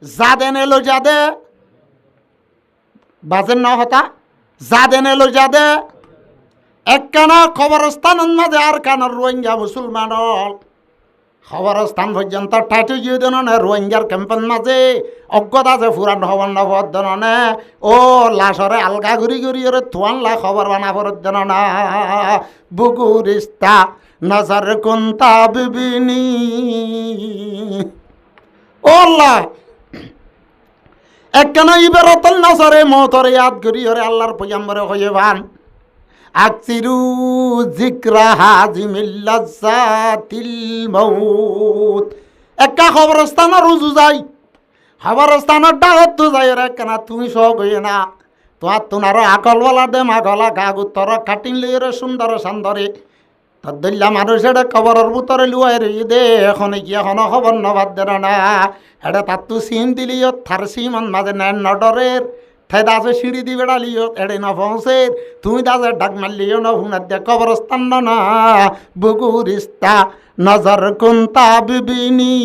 যা দেনে লই যা দে বাজেন ন হতা যা দেনে লই যা দে এক কানা খবরস্থান মাঝে আর কানার রোহিঙ্গা মুসলমান খবরস্থান পর্যন্ত টাইটে গিয়ে দেন রোহিঙ্গার ক্যাম্পের মাঝে অজ্ঞতা আছে ফুরান খবর নবর দেন ও লাশরে আলগা ঘুরি ওরে তোয়ানলা খবর বানা ফরত দেন না বুকুরিস্তা নজর কুন্তা বিবিনি ও আল্লাহ একখানা ইবারতল নজরে মতরে ইয়াদ করি ওরে আল্লাহর পয়গম্বরে হয়ে বান আকসিরু যিকরা হাজিমিল লাজ্জাতিল মাউত একা খবরস্থান রুজু যাই খবরস্থানের ডাকত তো যাই রে কেনা তুমি সব হইয়ে না তোমার আকলওয়ালা দে মাগলা গাগুত্তর কাটিং লিয়ে সুন্দর সান্দরে তদ্দল্লা মানুষের খবরের ভিতরে লুয়াই রই দে এখন কি এখনো খবর নবাদ দেন না এটা তার তো সিম দিলিও থার সিমন মাঝে নেন নডরের ঠাই দাসে সিঁড়ি দি বেড়ালিও এড়ে না পৌঁছে তুমি দাসে ডাক মারলিও না হুনার দিয়ে কবরস্থান না বুগুরিস্তা নজর কুন্তা বিবিনি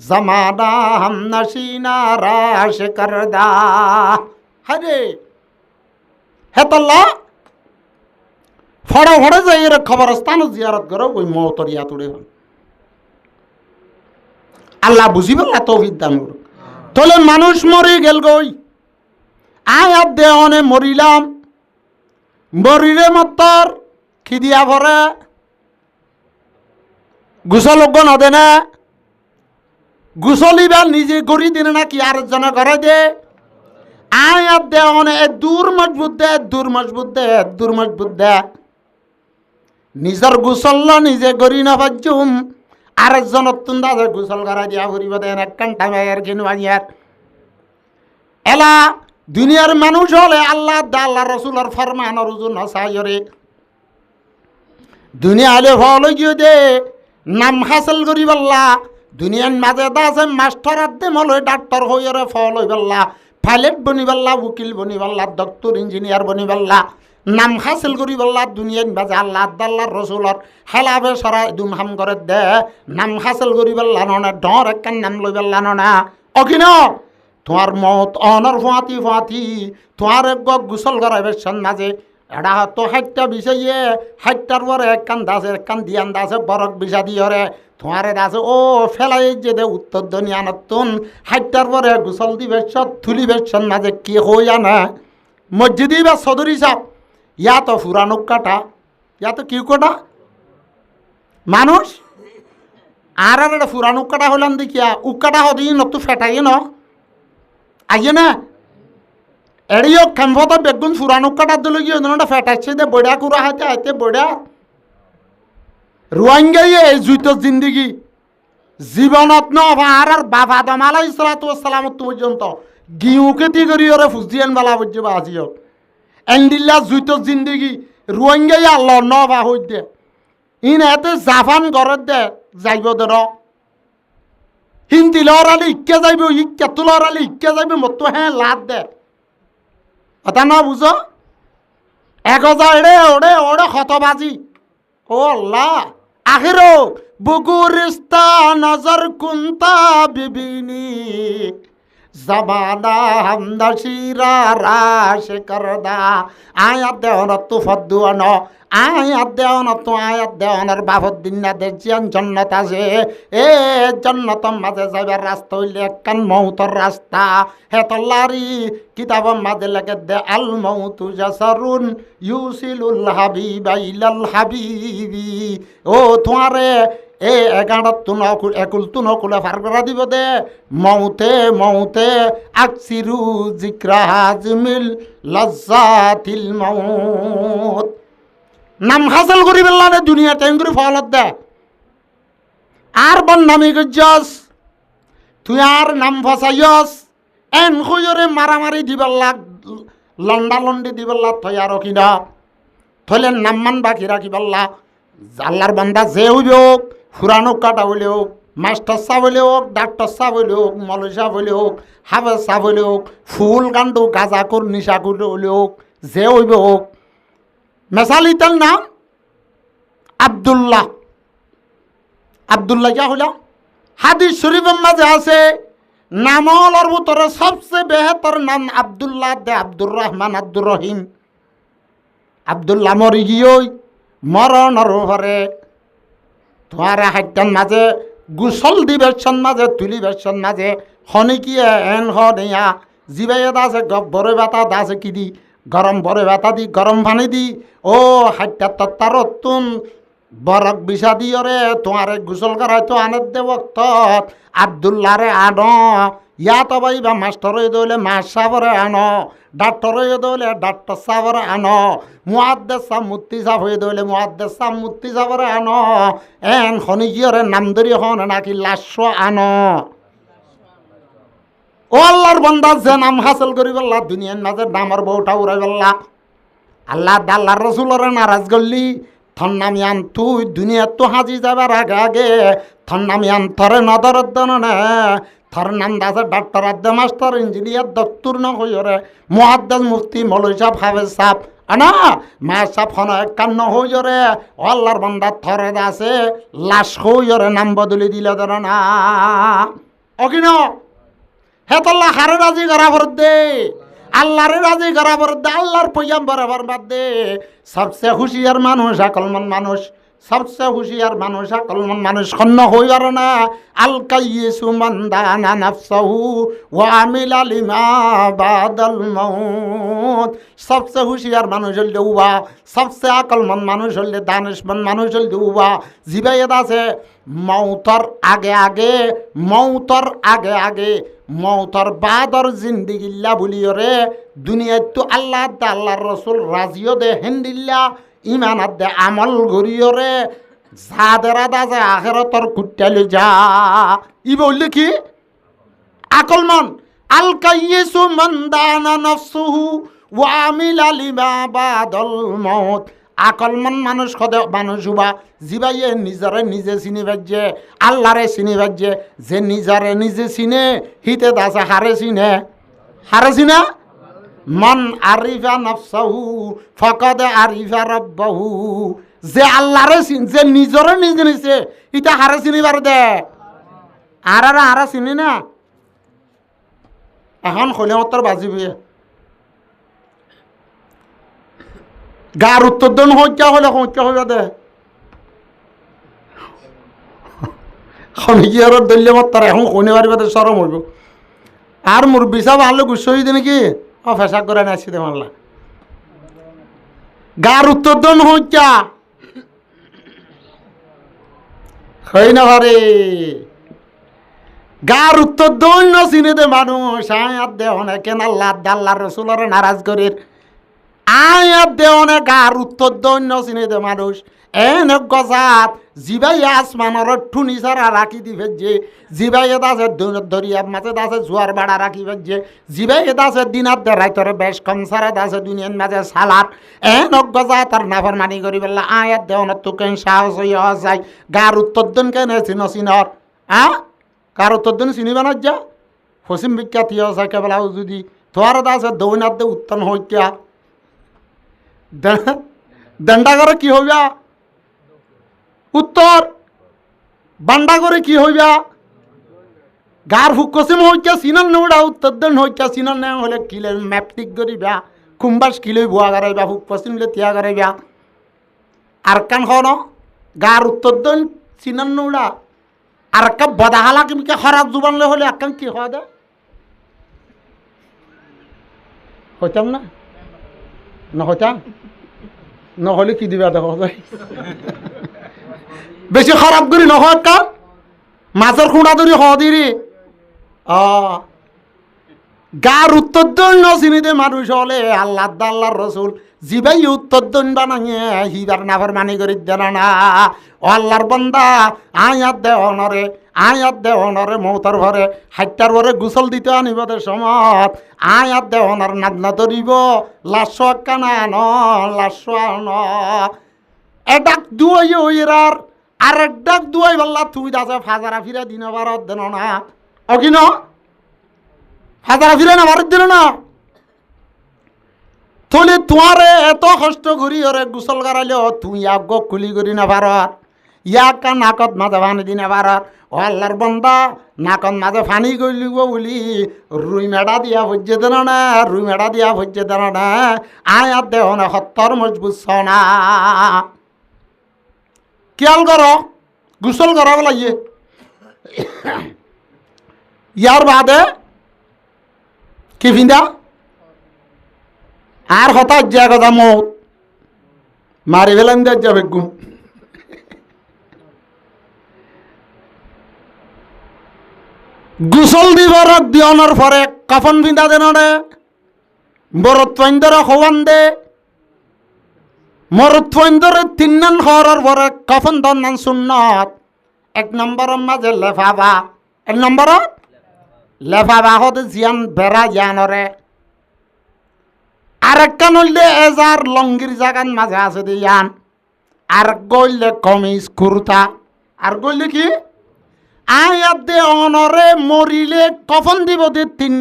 জমানা হাম নসিনা রাশ করদা হরে হেতল্লা ফড়া ফড়ে যাই এর খবরস্থান জিয়ারত করো ওই মতরিয়া তুড়ে আল্লাহ বুঝিবেন না তৌফিক দান করুক তাহলে মানুষ মরে গেল গই আয়াত দেওয়ানে মরিলাম মরিলে মাত্র খিদিয়া ভরে গুসল নদে না গুসলিবা নিজে গড়ি দিনে না কি আর জনে করে দে আয়াত দেওয়ানে দূর মজবুত দে দূর মজবুত দে দূর মজবুত দে নিজের গুসল নিজে গড়ি না পাজুম আরেকজন তুন্দা গুসল করা দিয়া ফুরিব দেন এক কান্টা মেয়ের কিনবাইয়ার এলা দুনিয়ার মানুষ হলে আল্লাহ আল্লাহ রসুলের ফরমান রুজু নসাইরে দুনিয়া হলে ফল গিয়ে দে নাম হাসিল করি বললা দুনিয়ার মাঝে দাসে মাস্টার আদে মলয় ডাক্তার হইরে ফল হই বললা পাইলট বনি বললা উকিল বনি বললা ডক্টর ইঞ্জিনিয়ার বনি বললা নাম হাসিল করি বললা দুনিয়ার মাঝে আল্লাহ আল্লাহ রসুলর হেলাবে সরা দুমহাম করে দে নাম হাসিল করি বললা ননে ডর একখান নাম লই বললা না অকিন তোমার মত অনর ফুয়াতি ফুয়াতি তোমার এক গুসল করাবে মাঝে এটা তো 60টা বিষয়ে 60টার পরে একখান দাসে একখান দিয়ান দাসে বরক বিষা দিয়রে তোমারে দাসে ও ফেলাই যে দে উত্তর দনিয়া নতুন 60টার পরে গুসল দিবে তুলিবে মাঝে কি হই আনা মসজিদি বা সদরি সাপ ইয়া তো ফুরান উক্কাটা ইয়া তো কি কোটা মানুষ আর একটা ফুরান উক্কাটা হলাম দেখিয়া উক্কাটা হদি নতু ফেটাই ন আইয়ে না এড়িও খেম্পত বেগুন ফুরানো কাটার দিল গিয়ে ফেটাচ্ছে দে বড়া কুড়া হাতে হাতে বড়া রোহিঙ্গাই এই জুইত জিন্দিগি জীবনত ন আর বাবা দমালা ইসলাতাম পর্যন্ত গিউ খেতি করি ওরে ফুজিয়ান বালা বুঝছে বাজিও এন্ডিল্লা জুইত জিন্দিগি রোহিঙ্গাই আল্লাহ ন বা হই দে ইন এতে জাপান ঘরত দে যাইব দে হিন্দি লড়ালি ইকে যাইব ইকে তো লড়ালি ইকে যাইব মতো হ্যাঁ লাদ দে কথা না বুঝো 1000 এড়ে ওড়ে ওড়ে হতবাজি ও আল্লাহ আখির বুগুরিস্তা নজর কুন্তা বিবিনি জমানা হামদাশিরা রাশ করদা আয়াত দেওয়ান তু ফদ্দুয়ান আয়াত দেওয়ান তো আয়াত দেওয়ানের বাবদ দিন না দেন জন্নত আছে এ জন্নতর মাঝে যাইবার রাস্তা হইলে একখান মৌতর রাস্তা হে তল্লারি কিতাবর মাঝে লেগে দে আল মৌতু জাসারুন ইউসিলুল হাবিবা ইলাল হাবিবি ও তোমারে এ 11 তুন একুল তুন কুলে ফার করা দিব দে মৌতে মৌতে আকসিরু জিক্রা হাজমিল লজ্জাতিল মৌত নাম হাসিল করি বেলা নে দুনিয়া টাইম করে ফলত দে আর বন্নামি গজ্জস তুই আর নাম ফসাইয়স এন খুয়রে মারামারি দিবেলা লন্ডা লন্ডি দিবেলা থই আর কিনা থইলে নাম মান বাকি রাখি বেলা আল্লাহর বান্দা যে হইব ফুরানো কাটা হইলে হোক মাস্টার সাহ হইলে হোক ডাক্তার সাহ হইলে হোক মৌলভী সাহ হইলে হোক হাফেজ সাহ হইলে হোক ফুল গান্ডু গাঁজাকুর নিশাকুর হইলে হোক যে হইব হোক মেসালিতার নাম আব্দুল্লাহ আব্দুল্লাহ কিয়া হইলা হাদিস শরীফের মাঝে আছে নামলর ভিতরে সবচেয়ে বেহতর নাম আব্দুল্লাহ দে আব্দুর রহমান আব্দুর রহিম আব্দুল্লাহ মরি গিয়ে মরণর ঘরে তোমার হাইটান মাঝে গুসল দিবেশন মাঝে তুলি বেশন মাঝে হনিকিয়ে এন হনিয়া জিবাইয়ে দাসে বড় বাতা দাসে কি দি গরম বড় বাতা দি গরম পানি দি ও হাইটা তত্তার তুন বরক বিষা দিয়রে তোমার গুসল করাই তো আনের দে বক্ত আব্দুল্লাহ রে আনো ইয়া তো ভাই বা মাস্টার হয়ে দৌলে মাস সাবরে আনো ডাক্তার হয়ে দৌলে ডাক্তার সাবরে আনো মুআদ্দেস সাহ মুফতি সাহ হয়ে দৌলে মুআদ্দেস সাহ মুফতি সাবরে আনো এন খনিকিয়রে নাম ধরি হন নাকি লাশ আনো ও আল্লাহর বান্দা যে নাম হাসিল করি বললা দুনিয়ার মাঝে নামর বউটা উড়াই বললা আল্লাহ আল্লাহর রসুলরে নারাজ করলি থন্নামিয়ান তুই দুনিয়া তো হাজি যাবার আগে আগে থন্নামিয়ান থরে নদরত দননে থর নাম দাসে ডাক্তার আদ্দে মাস্টার ইঞ্জিনিয়ার দক্তর ন হইরে মুহাদ্দিস মুফতি মৌলভী সাহেব হাফেজ সাহেব আনা মা সাহেব হন একান্ন হইরে আল্লাহর বান্দা থরে দাসে লাশ হইরে নাম বদলি দিলে ধর না অকিন হেতল্লা হারে রাজি করা ভর দে আল্লাহরে রাজি করা ভর দে আল্লাহর পয়গাম বরাবর বাদ দে সবচেয়ে হুঁশিয়ার মানুষ আকলমন মানুষ সবচেয়ে হুঁশিয়ার মানুষ আকলমন মানুষ খন্ন হইয়ার না আল কাইয়িসু মান দানা নাফসাহু ওয়া আমিলা লিমা বাদাল মাউত সবচেয়ে হুঁশিয়ার মানুষ হইলে উবা সবচেয়ে আকলমন মানুষ হইলে দানিশমন মানুষ হইলে উবা জিবাইয়াত আছে মৌতর আগে আগে মৌতর আগে আগে মৌতর বাদর জিন্দিগিল্লা বলিয়রে দুনিয়াত তো আল্লাহ দে আল্লাহর রসুল রাজিও দে হেন্দিল্লা ইমান দে আমল গরিয়রে যাদের দাজে আখেরতর কুটালি যা ই বললে কি আকলমন আল কাইয়িসু মান দানা নাফসুহু ওয়া আমিলা লিমা বাদাল মাউত আকলমন মানুষ খদে মানুষ হবা জিবাইয়ে নিজরে নিজে চিনি বাজ্যে আল্লাহরে চিনি বাজ্যে যে নিজরে নিজে চিনে হিতে দাসে হারে চিনে মান আরিফা নাফসাহু ফাকাদ আরিফা রাব্বাহু যে আল্লাহরে যে নিজরে নিজে নিছে ইটা হারে চিনিবার দে আরা চিনি না এখন খলে মতর বাজিবি গার উত্তর দন হত্যা হলে হত্যা হইবা দে খনিকিয়ার দল্য মতর এখন খনি পারিবা দে সরম হইব আর মোর বিচা ভালো গুচ্ছ হইতে নাকি ফেসাক করে নাচি দে মারলা গার উত্তর দন হত্যা হই না পারে গার উত্তর দৈন্য চিনে দে মানুষ আয়াত দে অনেকেন আল্লাহ রসুলের নারাজ করির আয়াত দে অনেক গার উত্তর দৈন্য চিনে দে মানুষ এনে গজাত জিবাই আসমানর ঠুনি সারা রাখি দিবে যে জিবাই আছে দরিয়ার মাঝে আছে জোয়ার বাড়া রাখিবে যে জিবাই আছে দিনার দে রাইতরে বেশ কম সারা আছে দুনিয়ার মাঝে সালাত এন গজাত আর নাফর মানি করি বললা আয়াত দে অনেক তোকে সাহস হইয়া যায় গার উত্তর দন কেন চিনর কার উত্তর দিন চিনিবা না যা পশ্চিম বিখ্যাত আছে কেবলা যদি তোমার আছে দৌনার দে উত্তম হইয়া দণ্ডা করে কি হইবা উত্তর বান্ডা করে কি হইবা গার হুক কসিম হইয়া চিনন নেউড়া উত্তর দিন হইয়া চিনন নে হলে কিলে ম্যাপটিক করিবা কুম্বাস কিলে বুয়া গারাইবা হুক পশ্চিম লে তিয়া গারাইবা আর কান হন গার উত্তর দিন চিনন নেউড়া আর একটা বদাহালা কিমকে হরাত জুবানলে হলে একখান কি হওয়া দে হইতাম না নহইতাম নহলে কি দিবা দেখো বেশি খারাপ করি নহয় কাম মাছের খুঁড়া ধরি হদিরি গার উত্তর দৈন্য চিনিতে মানুষ হলে আল্লাহর রসুল জিবাই উত্তর দৈন বানাইয়ে হিবার নাফর মানি করি দেন না আল্লাহর বন্দা আয়াত দে অনরে মৌতর ভরে হাইটার ভরে গুসল দিতে আনিব দে সমত আয়াত দে অনর নাদনা ধরিব লাশ কানা লাশ এডাক দুই ওইরার আর একডাক দুই বললা তুই দাসে ফাজারা ফিরে দিন ভারত দেন না অকিন ফাজারা ফিরে না ভারত দিল না থলে তোমারে এত কষ্ট করি ওরে গুসল করাইলে তুই আগ খুলি করি না ভারত ইয়াকা নাকত মাঝে ফানি দিনে ভারত ও আল্লাহর বন্দা নাকত মাঝে ফানি করলিব বলি রুই মেড়া দিয়া ভজ্যে দেন না রুই মেড়া দিয়া ভজ্যে দেন না আয়াত দেহ না সত্তর মজবুত না খেয়াল কর গুসল করা লাগিয়ে ইয়ার বাদে কি ফিন্দা আর হঠাৎ যা কথা মত মারি ফেলাম দেয় যাবে গুম গুসল দিবার দিয়নের পরে কাফন ফিন্দা দেন রে বরত্বরে খোয়ান দে মরত্বরে তিন হরার পরে কাফন দন সুন্নত এক নম্বরের মাঝে লেফাবা এক নম্বর লেফাবা হতে জিয়ান বেড়া জিয়ানরে আর একটা নইলে এজার লঙ্গির জাগান মাঝে আছে দিয়ান আর গইলে কমিজ কুর্তা, আর গইলে কি আয়াত দে অনরে মরিলে কফন দিব দে তিন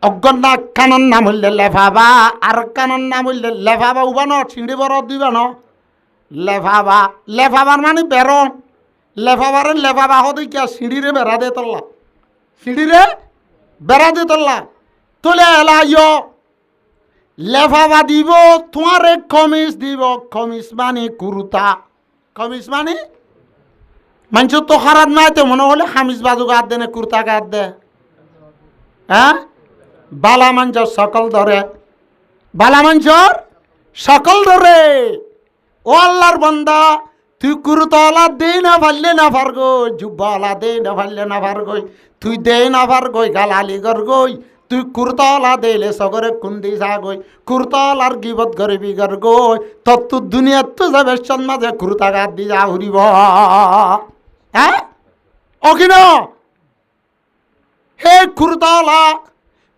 অজ্ঞা কানন নাম হইলে লেফাবা, আর কানন নাম হইলে লেফাবা উবানো ছিঁড়ি বড় দিবা ন লেফাবা। লেফাবার মানে বেরন, লেফাবারে লেফাবা হতে কি সিঁড়িরে বেড়া দে তল্লা, সিঁড়িরে বেড়া দে তল্লা তোলে এলা লেফাবা দিব তোমারে কমিজ দিব, কমিজ মানে কুর্তা, কমিজ মানে মানুষ তো খারাপ নাই তো মনে হলে হামিজ বাজু গাত দে না কুর্তা গাত দে। হ্যাঁ, বালা মানুষের সকল ধরে, বালা মানুষের সকল ধরে। ও আল্লাহর বান্দা, তুই কুর্তাওয়ালা দে না পারলে না পার গই, জুব্বাওয়ালা দে না পারলে না পার গই, তুই দে না পার গই গালালি কর গই, তুই কুর্তাওয়ালা দেলে সগরে কুন্দি যা গই, কুর্তাওয়ালার গিবত গরিবি কর গই, তত দুনিয়াত তো যাবে মাঝে কুর্তা গাত দি যা উড়িব। হ্যাঁ অকিন হে কুর্তাওয়ালা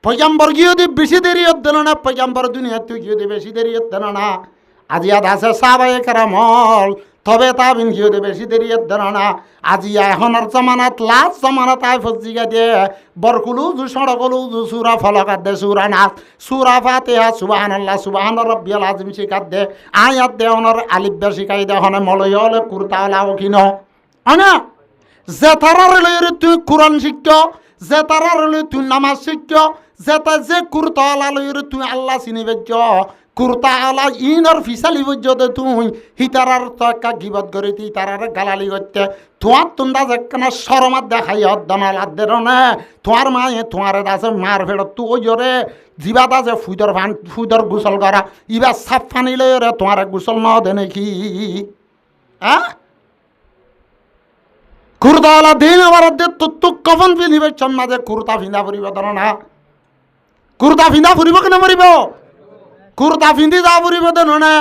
পয়গাম্বর গিয়ে দি বেশি দেরি হতে না, পয়গাম্বর দুনিয়া তুই গিয়ে দি বেশি দেরি হতে না। আজিয়াত আছে সাহাবায়ে কেরামল, তবে তাবিন গিয়ে দি বেশি দেরি হতে না। আজিয়া এখনের জমানাত লাস্ট জমানাত আয় ফজিগা দিয়ে বরকুলু জু সড়কলু জু সুরা ফলকাত দে, সুরা নাচ, সুরা ফাতিহা সুবহানাল্লাহ সুবহান রাব্বিয়াল আযীম শিকাত দে, আয়াত দে অনর আলিফ বে শিকাই দে, হনে মলয়লে কুর্তাওয়ালা ওকিন আনা যে তারার লইরে তুই কোরআন শিক্ষ, যে তারার লই তুই নামাজ শিক্ষ, যে কুর্তাওয়ালা লইরে তুই আল্লাহ চিনিবে, কুর্তাওয়ালা ইনর ফিসালি বজ্জতে তুই হিতারার তো একটা গিবত করে তুই তারারে গালালি করতে, তোমার তুন্দা যেখানে সরমাত দেখাই অদ্দনাল আদের নে, তোমার মায়ে তোমার দাসে মার ফেরত তুই ওই জরে জিবা দাসে ফুদর গোসল করা, ইবা সাপ ফানি লইরে তোমার গোসল ন দে নাকি? হ্যাঁ, কুর্তাওয়ালা দিন আবার তুক কফন পিঁধিবে মাঝে কুর্তা ফিন্দা ফুরিব ধর না, কুর্তা ফিন্দা ফুরিব কেন ফুরিব? কুর্তা ফিন্দি যা ফুরিব দেন না,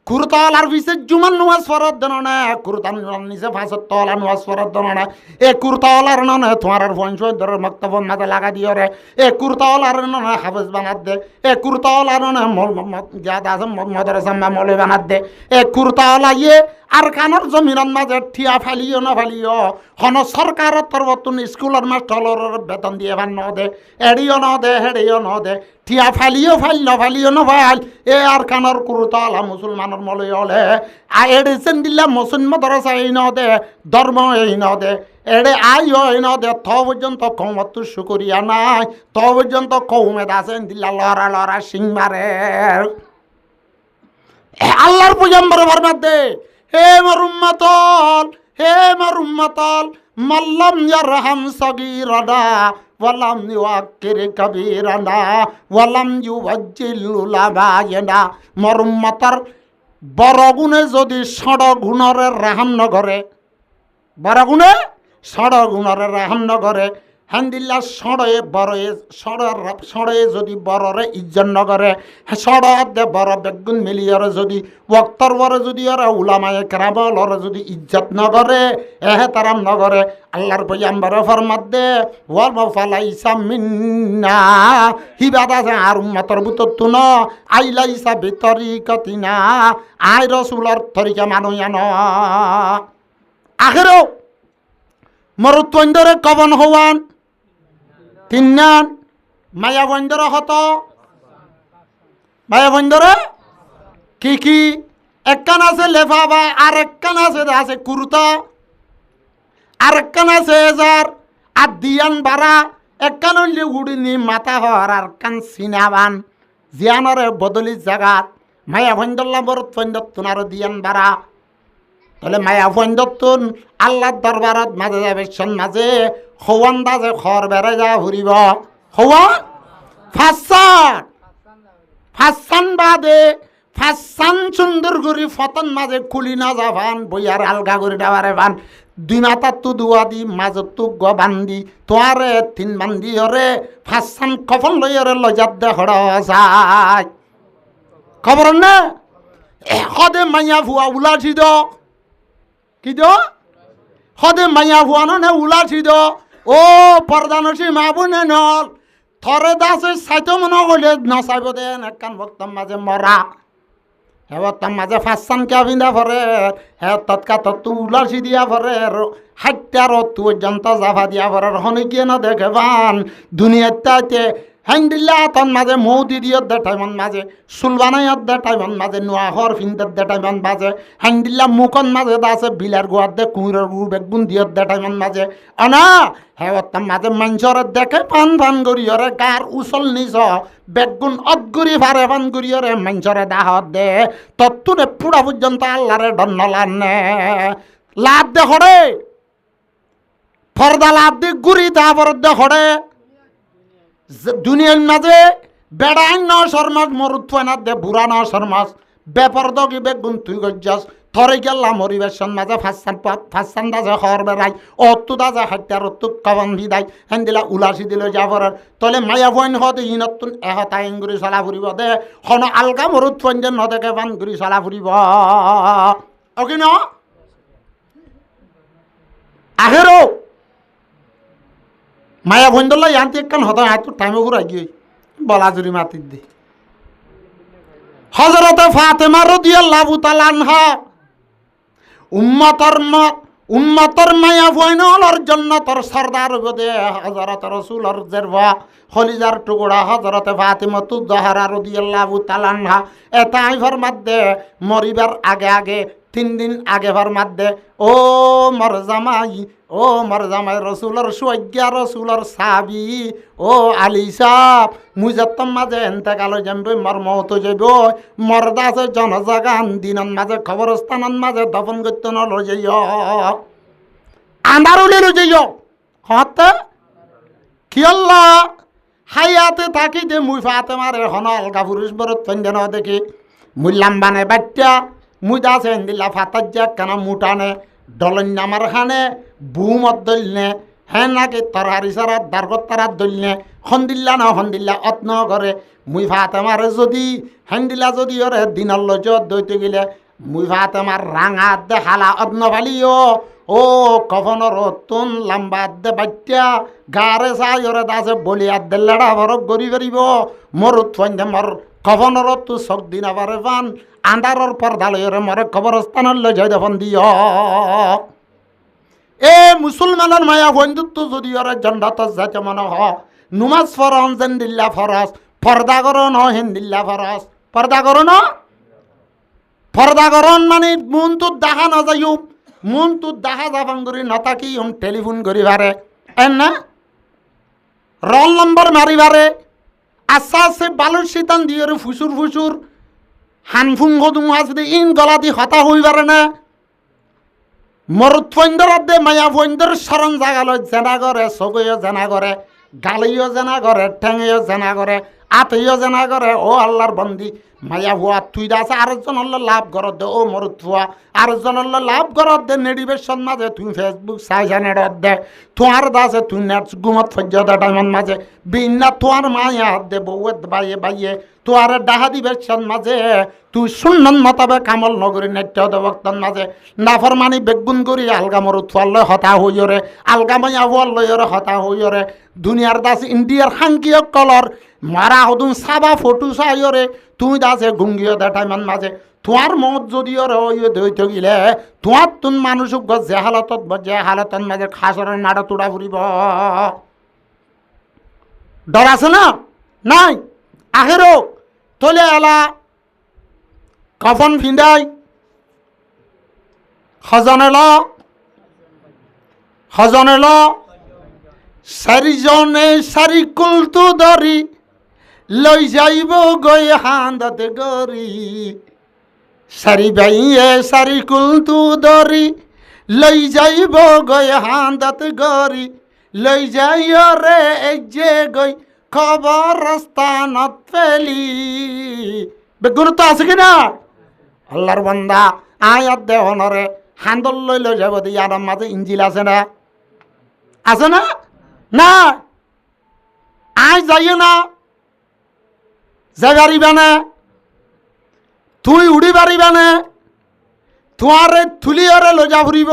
কুর্তাওয়ালার পিছে জুমান নামাজ ফরত দেন না, কুর্তা নিচে ফাঁসত তলা নামাজ ফরত দেন না। এ কুর্তাওয়ালার নয় তোমার আর পঞ্চায়েত ধরে মক্তবন মাঝে লাগা দিও রে, এ কুর্তাওয়ালার নয় হাফেজ বানাত দে, এ কুর্তাওয়ালার নয় মাদ্রাসা মৌলভী বানাত দে, এ কুর্তাওয়ালা ইয়ে আর কানর জমিনের মাঝে ঠিয়া ফালিও না ফালিও, হন সরকারের তরফতুন স্কুলের মাস্টরের বেতন দিয়ে ভান ন দে, এড়িও ন দে হেড়িও ন দে, ঠিয়া ফালিও ফাইল ন ফালিও ন ফাইল, এ আর কানর কুর্তাওয়ালা মুসলমানের মলই হলে এডিসেন দিল্লা মুসলিম মাদ্রাসা এই ন দে, ধর্ম এই ন দে, এড়ে আইও এই ন দে, ত পর্যন্ত কৌমত শুকরিয়া নাই, ত পর্যন্ত কৌমেদ আছেন দিল্লা লড়া লড়া সিং মারে। আল্লাহর পয়গম্বর ফরমাত দে, হে মরুম্মাতল, হে মরুম্মাতল, মাল্লাম ইয়ারহাম সাগীরানা ওয়ালাম ইউআক্কির কাবীরানা ওয়ালাম ইউওয়াজ্জিল উলামায়ানা। মরুম্মাতর বড় গুণে যদি ষড় গুণরে রাহাম নগরে, বড় গুণে ষড় গুণরে রাহাম নগরে, হ্যান্দিল্লা সড়ে বড়ে সড়ে যদি বড়রে ইজ্জত নগরে, সড়ে বড় বেগুন মিলিয়রে যদি ওক্তর বরে যদি ওরা উলামায়ে কেরামল ওরা যদি ইজ্জত নগরে, এহে তারাম নগরে, আল্লাহর পয়গম্বর ফরমাত দে ওয়াল ফালাইসা মিন্না, হিবাদা যে আর উম্মতর বুতত ন, আইলাইসা বিতরিকাতিনা, আই রাসূলের তরিকা মানুয়া ন। আখেরও মরুত্বন্দরে কবন হওয়ান তিনান মায়া বন্দর হত, মায়া বন্দরে কি কি একখান আছে লেফাবা, আর একখান আছে কুর্তা, আর একখান আছে এজার আর দিয়ান বাড়া, একখান হইলে উড়িনি মাথা হর, আর কান সিনাবান জিয়ানরে বদলি জাগাত মায়া বন্দল্লা বরত বন্দর তুনার দিয়ান বাড়া। তাহলে মায়া বন্দতুন আল্লাহর দরবারত মাঝে যাবে মাঝে হওয়ান দাজে খর বেড়ে যা ঘুরিব, হওয়ান ফাঁসান বাদে ফাঁসান সুন্দর করি ফতন মাঝে খুলি না যাবান বইয়ার আলগা করে দেওয়ারে বান, দুই মাথা তু দুয়া দি মাজত তু গ বান্ধি তোয়ারে তিন বান্ধি হরে ফাঁসান কফন লইরে লজাত দে হড় যায় খবর না। সদে মাইয়া ভুয়া উলাঠি দ কি দ, সদে মাইয়া ভুয়া নে উলাঠি দ, ও পর্দানসী মা বোনে নল থরে দাসে সাইতো মনে হলে নচাইব দেন একখান ভক্তম মাঝে মরা, হেবতার মাঝে ফাঁসান কে ভিন্দা ফরে হে তৎকাত তুলাসি দিয়া ফরে হাইটার পর্যন্ত জাফা দিয়া ফরে হনে গিয়ে না দেখে বান দুনিয়াতে হ্যান্ডিল্লা তন মাঝে মৌদি দিয়ত দে টাইমন মাঝে সুলবানাইয়ত দে টাইমন মাঝে নোয়াহর ফিন্দত দে টাইমন মাঝে হ্যান্ডিল্লা মুখন মাঝে দাসে বিলার গুয়ার দে কুইরের গু বেগুন দিয়ত দে টাইমন মাঝে অনা হেবতার মাঝে মাঞ্চরে দেখে পান পান করিয়রে গার উচল নিছ বেগুন অদগুড়ি ফারে পান করিয়রে মাঞ্চরে দাহত দে তত্তুরে পুরা পর্যন্ত আল্লাহরে ধন্য লানে লাভ দে হরে ফর্দা লাভ দি গুড়ি তারপর দে হরে দুনিয়ার মাঝে বেড়াই ন শর্মাস মরুত্বানাত দে বুড়া ন শর্মাস বেপর দগি বেগুন তুই গজ্জাস থরে গেল্লা মরিবেশন মাঝে ফাঁসান দাজে হর বেড়াই অত্তু দাজে হাইটার অত্তু কবন ভিদাই হেন দিলা উলাসি দিল যাবরার তলে মায়া বইন হতে ইনতুন এহতা ইংগুরি চলা ফুরিব দে হন আলগা মরুত্বান যে নদেকে বান গুরি চলা ফুরিব অকি ন আহেরো মায়া বন্ধুল্লা ইয়ান্তি একখান হতো হাত টাইমে ঘুরাই গিয়ে বলা জুড়ি মাতির দি হজরতে ফাতেমা রাদিয়াল্লাহু তাআলা আনহা উম্মতর মায়া বইনলর জন্য তোর সরদার বদে হজরত রাসূলুর জরবা খলিজার টুকরা হজরতে ফাতেমাতু জাহরা রাদিয়াল্লাহু তাআলা আনহা এটাই ফরমাত দে মরিবার আগে আগে 3 দিন আগে ফরমাত দে ও মর জামাই রসুলর সুজ্ঞা রসুলর সাবি ও আলী সাহ মুজাত্তম মাঝে এন্তেকাল যাবে মর মত যাইব মরদাসে জনজাগান দিনন মাঝে খবরস্থানন মাঝে দফন করতে নল যাইও আন্ধারুলে যাইও হতে কি আল্লাহ হাইয়াতে থাকি যে মুই ফাতে মারে হন অলগা পুরুষ বরত ফেন্দেন দেখি মুই লাম্বানে বাচ্চা মুই দাসে এন্দিল্লা ফাতার যা কেন মুটানে ডলন নামার খানে বুমত দলনে হ্যাঁ নাকি তরহারি সারাত দারগত তারাত দলনে হন্দিল্লা না হন্দিল্লা অত্ন করে মুই ফাতে মারে যদি হ্যান্দিল্লা যদি ওরে দিনল যত দইতে গেলে মুই ফাতে মার রাঙা দে হালা অত্ন ফালিও ও কফনর তুন লম্বা দে বাচ্চা গারে চাই ওরে দাসে বলিয়াত দে লেড়া ভরক গরি গরিব মরুত ফন্দে মর কফনর তু চক দিনা পারে পান আন্ধারর পর্দা লইরে মরে কবরস্থানের লৈ যাই দেখুন দিও এ মুসলমানের মায়া বন্ধুত্ব যদি ওরে জন্ডাত যাতে মনে হ নুমাজ ফরন যেন দিল্লা ফরস পর্দা করন হিন্দিল্লা ফরস পর্দা করন পর্দা করন মানে মন তো দেখা না যাইও মন তো দেখা যাবান করি নতাকি টেলিফোন করিবারে এন না রল নম্বর মারিবারে আস্তে আস্তে বালুর শীতান দিয়ে ফুসুর ফুসুর হানফুং হদুং আসবে ইন গলা দি হতা হইবারে না মরুত ফৈন্দর দে মায়া ফৈন্দর শরণ জাগালো জেনা করে চকইও জেনা করে গালিও জেনা করে ঠেঙেও জেনা করে আতেও জেনা করে ও আল্লাহর বন্দি মায়া ভুয়া তুই দাসে আরেকজন হল লাভ করত দে ও মরুত ভুয়া আরেকজন হল লাভ করত দে নেডিবেশন মাঝে তুই ফেসবুক চাইছা নেটত দে তোমার দাসে তুই নেট গুমত ফজ্জ দে টাইমন মাঝে বিনা তোমার মায়া দে বউয়ে বাইয়ে বাইয়ে তোয়ারে ডাহা দিবেশন মাঝে তুই সুন্নত মতাবেক কামল নগরী নাট্য দেবক্তন মাঝে নাফর মানি বেগুন করি আলগা মরুত ফুয়াল্লয় হতা হইরে আলগা মাইয়া ফুয়াল্লয়রে হতা হইরে দুনিয়ার দাস ইন্ডিয়ার হাঙ্কিয় কলর মারা হদুন সাবা ফটো চাইরে তুই দাসে গুঙ্গিও দেটাইমান মাঝে তোমার মত যদি ওই দইতে গেলে তোমার তুন মানুষ যে হালতত যে হালতন মাঝে খাসরের নাড়া তোড়া ফুরিব ডর আছে না নাই আখেরো তোলে এলা কফন ফিন্দাই হজনেল চারিজনে চারি কুলটো ধরি লৈ যাইব গৈ হান্দাতে গরি চারি বাইয়ে চারি কুলটো ধরি লৈ যাইব গৈ হান্দাতে গরি লৈ যাই রে যে গৈ কবরস্থানত ফেলি গুরুত্ব আছে কিনা আল্লাহর বান্দা আয়াত দেহনরে হান্দল লৈ যাব দি আরাম মাঝে ইঞ্জিল আছে না না আই যাইও না যাগারিবা না তুই উড়ি পারিবা না তোমারে থুলিয়রে লজা ফুরিব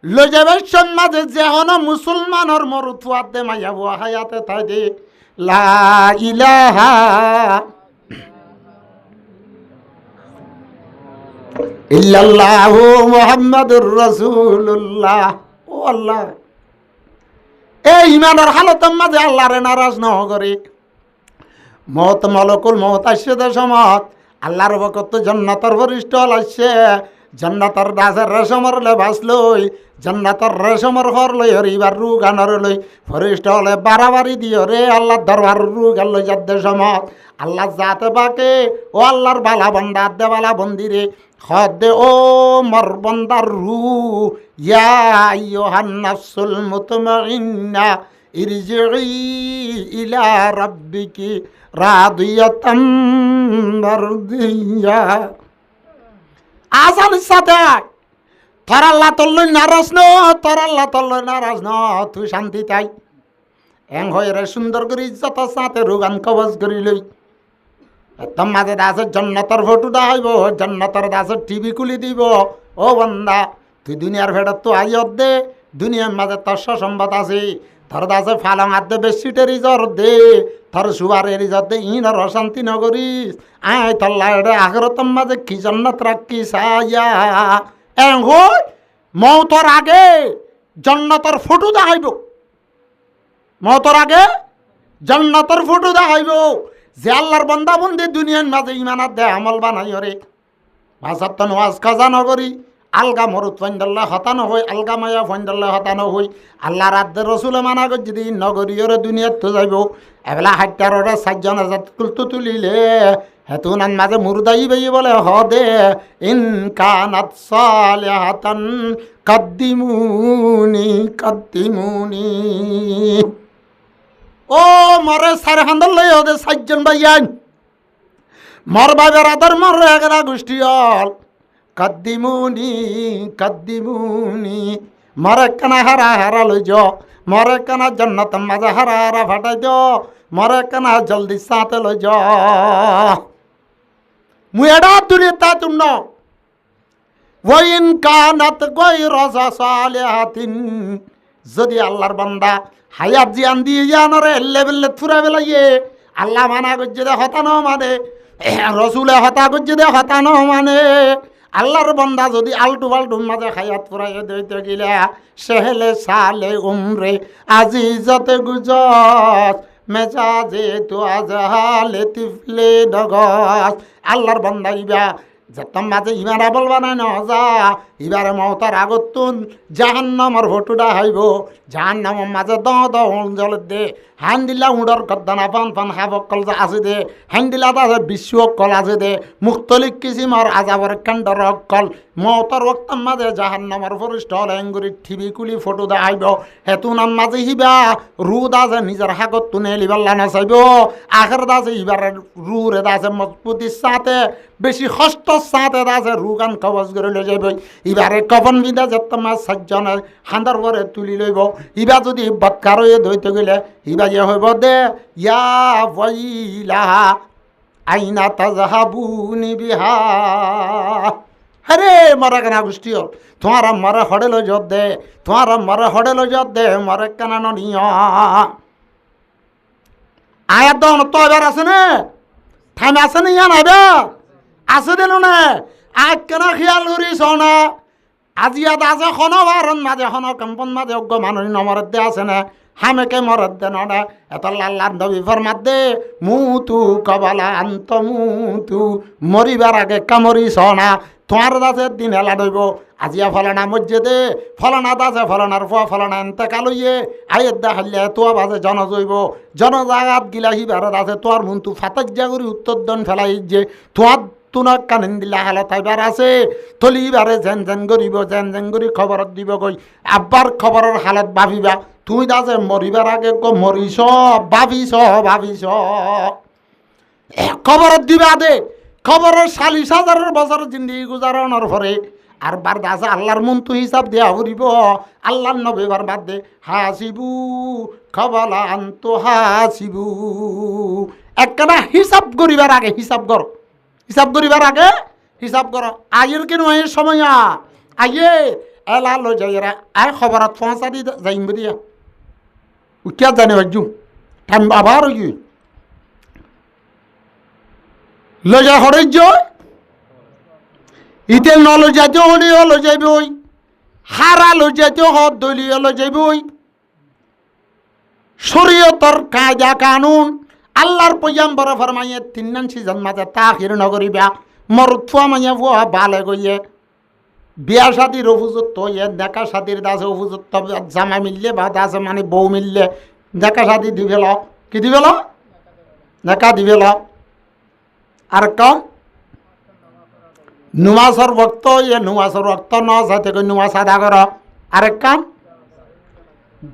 লজাবের মাঝে যেহন মুসলমানের মরুথুয়াত দে মাইয়া বুয়া হায়াতে তাই দে লা ইলাহা ইল্লাল্লাহু মুহাম্মাদুর রাসূলুল্লাহ। ও আল্লাহ, এই ইমানের হালতের মাঝে আল্লাহরে নারাজ ন করে মত মলকুল মত আসছে দে সমত আল্লাহর বকত জান্নাতের ফরিষ্ট আসছে, জান্নাতের দাসের রেশমর লেবাস লই, জান্নাতের রেশমর ঘর লই হরিবার রু গানর লই ফরিষ্ট হলে বাড়াবাড়ি দিও রে আল্লাহ দরবার রু গেল যাদের সমত আল্লাহ যাতে বাকে ও আল্লাহর বালা বন্দা দে বালা বন্দিরে খদে ও মর বন্দার রু ইয়া আইয়ুহান নাফসুল মুতমাইন্না ইরজিই ইলা রাব্বিকি রাদিয়াতাম মারদিয়া। আসাল সাথে তোর আল্লাহ তল্লই নারাজ ন, তোর আল্লাহ তল্লই নারাজ ন, তুই শান্তি চাই এং হয়ে রে সুন্দর করে ইজ্জত সাথে রোগান কবজ করি লই একদম মাঝে দাসের জন্নতর ফটো দেখাইব, জন্নতর দাসের টিভি খুলি দিব। ও বন্দা, তুই দুনিয়ার ভেড়ত তো আইয়ত দে, দুনিয়ার মাঝে তোর সম্পদ আছে, তোর দাসে ফালং হাত দে বেশিটের ইজর দে, তোর সুবারের ইজর দে ইনর অশান্তি নগরিস আয় তোর লাইডে আগরতম মাঝে কি জন্নত রাখি সাইয়া এং হই মৌতর আগে জন্নতর ফটো দেখাইব, মৌতর আগে জন্নতর ফটো দেখাইব যে আল্লাহর বন্দা বন্দি দুনিয়ার মাঝে ইমানাত দে আমল বানাই রে ভাষাত ওয়াজ খাজা নগরী আলগা মরুত ফন্দাল্লা হতানো হই, আলগা মায়া ফন্দাল্লা হতানো হই আল্লাহ রাত রসুলে মানা কর যদি নগরীয়রে দুনিয়াত তো যাইব এবেলা হাইটার ওরা 4,000 কুলতো তুলিলে হেতুনান মাঝে মুরদাই বেই বলে হ দে ইন কানাত সালিহাতান কাদ্দিমুনি কাদ্দিমুনি। ও মরে সারে হান্দল লই ওদের 4 জন ভাইয়ান মর বাবার আদর মর এগরা গোষ্ঠী হল কাদ্দিমুনি কাদ্দিমুনি মরে কানা হারা হারা লই য, মরে কানা জন্নত মাঝে হারা হারা ফাটাই দ, মরে কানা জলদি সাথে লই য। মুই এডা দুনিয়া তা তুম ন ওয়াইন কানাত গায়রা সালিহাতিন যদি আল্লাহর বান্দা হায়াত জিয়ান দিয়ে জানরে লেভেলে থুরা বেলাইয়ে আল্লাহ মানা করছে দে হতানো মানে রসুলে হতা করছে দে হতানো মানে আল্লাহর বন্দা যদি আলটু ফালটু মাঝে হায়াত ফুরাই দইতে গেলে সেহেলে সালে উমরে আজিজতে গুজত মেজাজে তো আজহালে তিফলে ডগস। আল্লাহর বন্দা ইবা যেতাম মাঝে ইমারা বলবা নাই ন যা ইবারে মহতার আগতুন জাহান্নামর ফটোটা হাইব, জাহান্নামর মাঝে দ জল দে হ্যান দিলা উড়র কদ্দানা পান পান হাবকল আছে দে হ্যান দিলা আছে বিশ্বকল আছে দে মুখতলিক কিসিমর আজাবর কাণ্ডর অকল মহতার ওক্তাম মাঝে জাহান্নামর ফরিষ্ট হল এঙ্গুরি টিভি কুলি ফটো দেখাইব হেতুনাম মাঝে হিবা রুদ আছে নিজের হাগত তুনে লিবাল্লা নাচাইব আখের দাসে ইবারে রুরে দাসে মজবুতির সাথে বেশি কষ্ট সাথে দাসে রুগান কবজ করে লই যাইব ইবারে কফন বিদা যেতাম মাছ 4 জনের হান্দার পরে তুলি লইব ইবা যদি বৎকার হয়ে ধইতে গেলে ইবা যে হইব দে ইয়া ওয়াইলাহা আইনা তাযহাবুনি বিহা। আরে মরা কানা গোষ্ঠী হল তোমার মরে হডেল যত দে, তোমার মরে হডেল যত দে মরে কানা নিয়া আয়াত দন তো এবার আছে না ঠাইম আছে না ইয়া নাইবা আছে দিল না আজ কেনা খেয়াল করি সোনা আজিয়াত আছে খন বারণ মাঝে খন কম্পন মাঝে অজ্ঞ মানুষ নমরত দে আছে না হামেকে মরত দে নডা এত লাল্লার নবী ফরমাত দে মুতু কবালা আন্ত মুতু মরিবার আগে কামরি সোনা তোমার দাসের দিন হেলা দইব আজিয়া ফলানা মসজিদে ফলানা দাসে ফলানার ফুয়া ফলানা এনতে কালইয়ে আয়ের দা হাল্লে তোয়া বাজে জন জইব জন জাগাত গিলা হিবার আছে তোর মন্তু ফাতাজ জাগুরি উত্তর দন ফেলাই যে তোয়ার তুনক কানিন দিলা হালত আইবার আছে তলিবারে জেন জেন করিব জেন জেন করি খবরত দিব কই আব্বার খবরের হালত ভাবিবা তুই দাসে মরিবার আগে মরিস ভাবিস ভাবিস খবরত দিবা দে খবরের 40,000 বছর জিন্দগি গুজারণের পরে আর বার দাসে আল্লাহর মন্তু হিসাব দেয়া হরিব আল্লাহর নবী বার বাদ দে হাসিবু খবলা আন্ত হাসিবু একখানা হিসাব করিবার আগে হিসাব কর, হিসাব করিবার আগে হিসাব কর। আজের কেন এর সময় আগে এলা লো যাইরা আর খবরত পৌঁছা দি যাইম দিয়া উঠিয়া জানে বাজু টাইম আবার কি লজা হরে ইতে নলো যাইতে হলি হলো যাইবই, হারালো যাইতে হদ দলি হলো যাইবই। শরীয়তর কায়দা কানুন আল্লাহর পয়গম্বর ফরমাইয়ে তিননান সিজন মাঝে তাখির নগরিবা মরুৎফা মাইয়া বুয়া বালে গইয়ে বিয়া শাদির উপযুক্ত হইয়ে দেখা শাদির দাসে উপযুক্ত জামা মিললে বা দাসে মানে বউ মিললে দেখা শাদি দিবেল কি দিবেল দেখা দিবেল। আর কম নুমাসর ভক্ত ইয়ে নুমাসর ভক্ত ন যাতে নুমাস আদা কর। আরেক কাম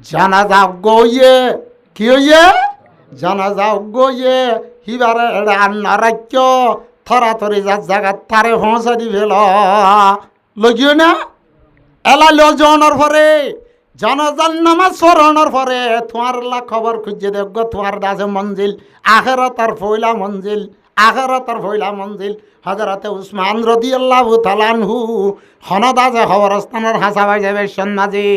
জানাজা গইয়ে কি হইয়ে জানাজা গইয়ে হিবারে রান্না রাজ্য থরা থরি যার জায়গা তারে পৌঁছা দিবেল লগিও না। এলা লজনের পরে জানাজার নামাজ পড়ানোর পরে তোমার লা খবর খুঁজে দেখ তোমার দাসে মঞ্জিল আখেরাতের পয়লা মঞ্জিল, আখেরাতের পয়লা মঞ্জিল। হযরতে উসমান রাদিয়াল্লাহু তাআলা আনহু হনদাজে খবরস্থানের হাসাবাই যাবে সন্নাজি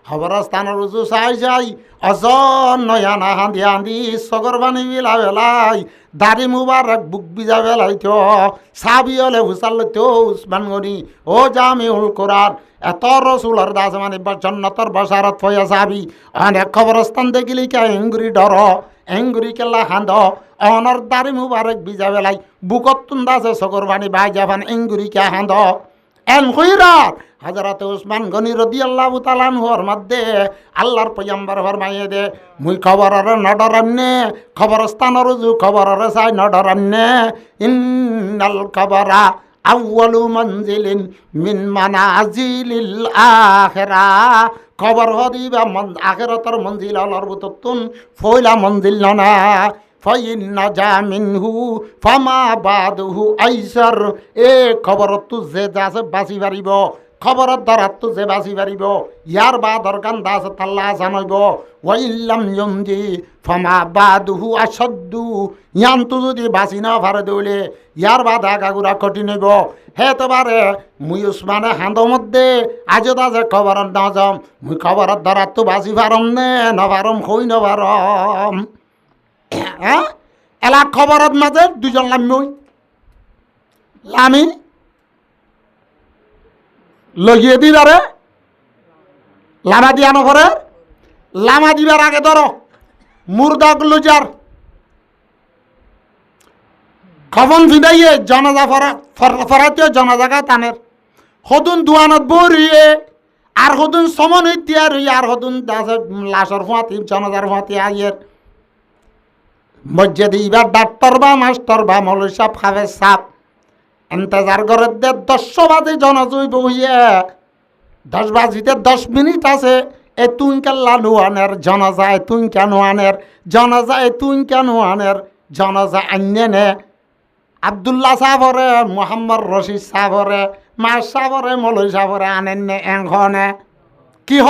খবরস্থানের উজু চাই যাই অজন নয়ানা হাঁদি হাঁদি সগর বানি বিলা বেলাই দাড়ি মুবারক বুক বিজা বেলাই তো সাবি হলে হুসাল তো উসমান গনি ও জামিউল কোরআন এত রসুলের দাস মানে জন্নতর বসারত ফয়া সাবি অনেক খবরস্থান দেখিলি কে এঙ্গুরি ডর এঙ্গুরি কেলা হাঁদ অনর দাড়ি মুবারক বিজা বেলাই বুকত তুন্দাছে সগর বানি বাই যাবান এঙ্গুরি কে হাঁদ এন হইরার হযরতে উসমান গনি রাদিয়াল্লাহু তাআলা আনহুর মধ্যে আল্লাহর পয়গম্বর ফরমাইয়ে দে মুই খবরের নডরান্নে খবরস্থানের রুজু খবরের চাই নডরান্নে ইন্নাল খবরা আউয়ালু মনজিলিন মিন মানাজিলিল আখিরা খবর হদিবা আখিরাতের মঞ্জিল আল্লাহর বুততুন ফয়লা মঞ্জিল না ফাইন নাজা মিনহু ফামা বাদহু আইসার। এ খবর তু যে যাছে বাঁচি পারিব খবরের দ্বারা তু যে বাঁচি পারিব ইয়ার বাদর গান্ধা আছে তাল্লা জানাইব ওয়াইল্লাম ইয়মজি ফামা বাদহু আসাদ্দু ইয়ান তু যদি বাঁচি না পারে দৌলে ইয়ার বাদ আগাগুড়া কঠিন হইব। হে তোবারে মুই উসমানে হাঁদ মধ্যে আজ দাজে খবরের না যাম মুই খবরের দ্বারা তু বাঁচি পারম নে নপারম হই নপারম। হ্যাঁ এলা খবরের মাঝে দুজন লামি লামি লইয়ে দিবারে লামা দিয়া নপরে লামা দিবার আগে ধরো মুর্দা লুজার খবন ফিদাইয়ে জনাজা ফরাতে জনাজাগা টানের হদুন দুয়ানত বরিয়ে আর হদুন সমন ইতিয়ার আর হদুন লাশর ফুয়াতি জনাজার ফুয়াতি আইয়ের মসজিদে ইবার ডাক্তার বা মাস্টার বা মৌলভী সাহেব খাবে সাপ এন্তেজার করে 10 বাজে জনজুই বহিয়ে 10 বাজিতে 10 মিনিট আছে এ তুই কেল্লা নুয়ানের জনজা এ তুই কেন আনের জনজা এ তুই কেন আনের জনজা আন্যে নে আবদুল্লাহ সাহরে মোহাম্মদ রশিদ সাহরে মা সাহরে মৌলভী সাহরে আনেন নে এখনে কি হ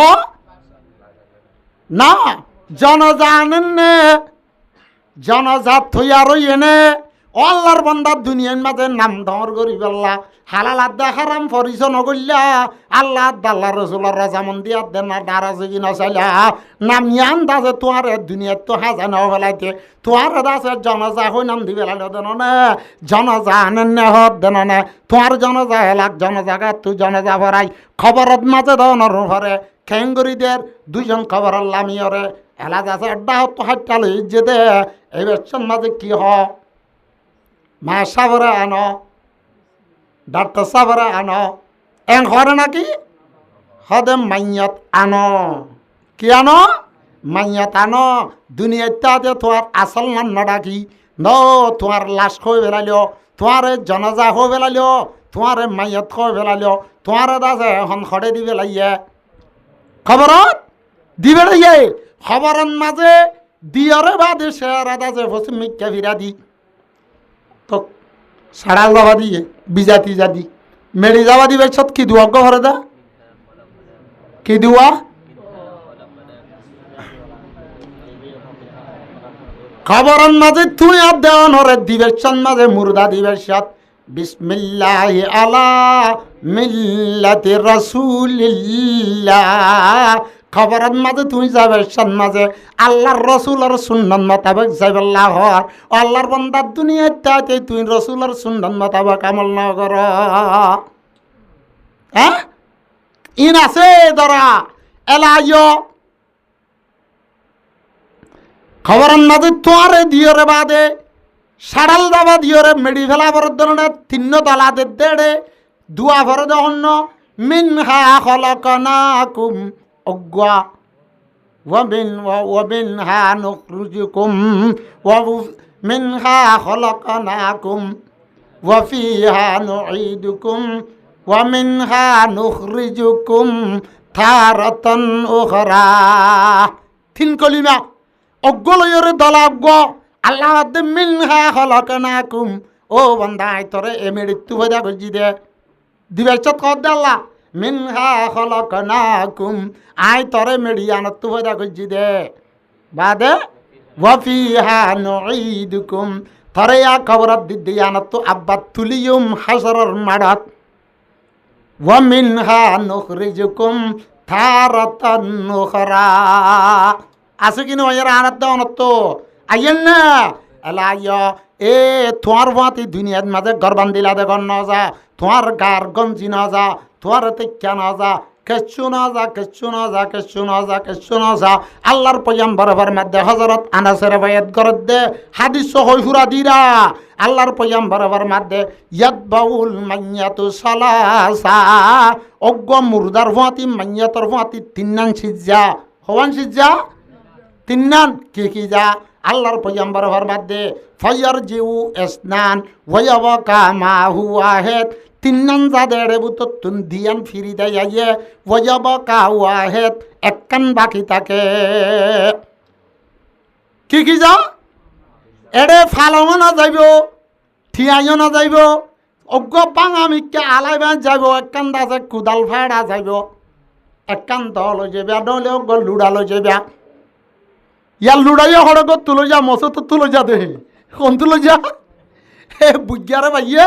না জনজা আনেন নে জনজা থইয়া রইনে আল্লাহর বান্দার দুনিয়ার মাঝে নাম ধর করি পেল্লা হালাল আদা হারাম ফরিস নগল্লা আল্লাহ আল্লাহ রসুল্লাহ রাজামন্দি আদে না নারাজি নচাইলা নাম ইয়ান দাসে তোমার দুনিয়ার তো হাজা ন বেলাইতে তোমার দাসে জনজা হই নাম দি বেলা দেন না জনজা আনেন হত দেন না তোমার জনজা এলাক জনজাগা তুই জনজা ভরাই খবরত মাঝে ধরনের ভরে খেঙ্গুরিদের দুজন খবর লামিয়রে এলা দাসে আড্ডা তো হাইটাল যে দে এই বেশন মাঝে কি হ মা সাবরে আনো ডাক্তার সাবরে আনো এং হরে নাকি হদে মাইয়াত আনো কি আনো মাইয়াত আনো দুনিয়াতে তোমার আসল নাম নডাকি ন তোমার লাশ খই বেলালিও তোমার জনজা হয়ে বেলালিও তোমার মাইয়াত খই বেলালিও তোমার দাসে এখন খড়ে দিবে লাইয়ে খবরত দিবে লাইয়ে খবরের মাঝে দিয়রে বাদে শেয়ারা দাসে ফসি মিক্কা ফিরা দি তো সাড়াল যাবা দিয়ে বিজাতি জাতি মেরি যাবা দিবে সত কি দুয়া ঘরে দা কি দুয়া খবরের মাঝে তুই আর দেওয়ান হরে দিবেশন মাঝে মুর্দা দিবেশত বিসমিল্লাহ আলা মিল্লাতি রাসূলিল্লাহ খবরের মাঝে তুই যাবে মাঝে আল্লাহর রসুলের সুন্নাত মোতাবেক যাইবাল্লাহ আল্লাহর বান্দার দুনিয়াতে তুই রসুলের সুন্নাত মোতাবেক আমল না কর হ্যাঁ ইন আছে ধরা এলাইয় খবরের মাঝে তোয়ারে দিয়রে বাদে সাড়াল দাবা দিয়রে মেডি ফেলা বড় ধরনের তিন্ন তলাতে দেড়ে দুয়া ভরে দহন্য মিনহা খলকনাকুম অজ্ঞা ومنها نخرجكم ومنها خلقناكم وفيها نعيدكم ومنها نخرجكم تارة أخرى তিন কলিমা অজ্ঞলয়ের দলাজ্ঞ আল্লাহ মিনহা খলকনাকুম ও বান্দা তোরে এ মৃত্যু হয়ে গজি দে দিবেচত কদ দে আল্লাহ মিনহা খলকনাকুম আই তরে মেডিয়ানত হয়ে গজি দে বাদে ওয়াফিহা নুঈদুকুম তরে ইয়া কবরত দিদিয়ানত আব্বাত তুলিয়ুম হাসরর মাডাত ওয়া মিনহা নুখরিজুকুম তারাতান উখরা আছে কি নয় আনাত অনত আইয়েন না এলাইয়া এ তোমার ভাতি দুনিয়ার মাঝে গরবান দিলা দে গন না যা তোমার গার গঞ্জি না যা তোমার তেক্কা না যা কেচ্ছু না যা কেচ্ছু না যা কেচ্ছু না যা কেচ্ছু না যা আল্লাহর পয়গম্বরের মধ্যে হযরত আনাসের বায়াত করত দে হাদিস হই হুরা দিরা আল্লাহর পয়গম্বরের মধ্যে ইয়াতবাউল মাইয়াতু সালাসা অজ্ঞ মুরদার ভাতি মাইয়াতর ভাতি তিননান সিজ্জা হওয়ান সিজ্জা তিননান কি যা আল্লাহর পয়গম্বরের মধ্যে ফায়ার জিউ ইসনান ওয়ায়াবাকা মা হুয়াহিদ তিননান যাদের বুততুন দিয়ান ফিরি দেয় ওয়ায়াবাকা ওয়াহিদ একখান বাকি থাকে কি যা এড়ে ফালও না যাইব ঠিয়াইও না যাইব অজ্ঞ পাঙামিকে আলাইবা যাইব একখান দাসে কুদাল ফাড়া যাইব একখান দল যাবে নলে অজ্ঞ লুড়ালো যাবে ইয়ার লুড়াইয়া হড়ক তুলো যা মশো তো তুলো যা দেহে কোন তুলো যা হে বুঝারে ভাইয়ে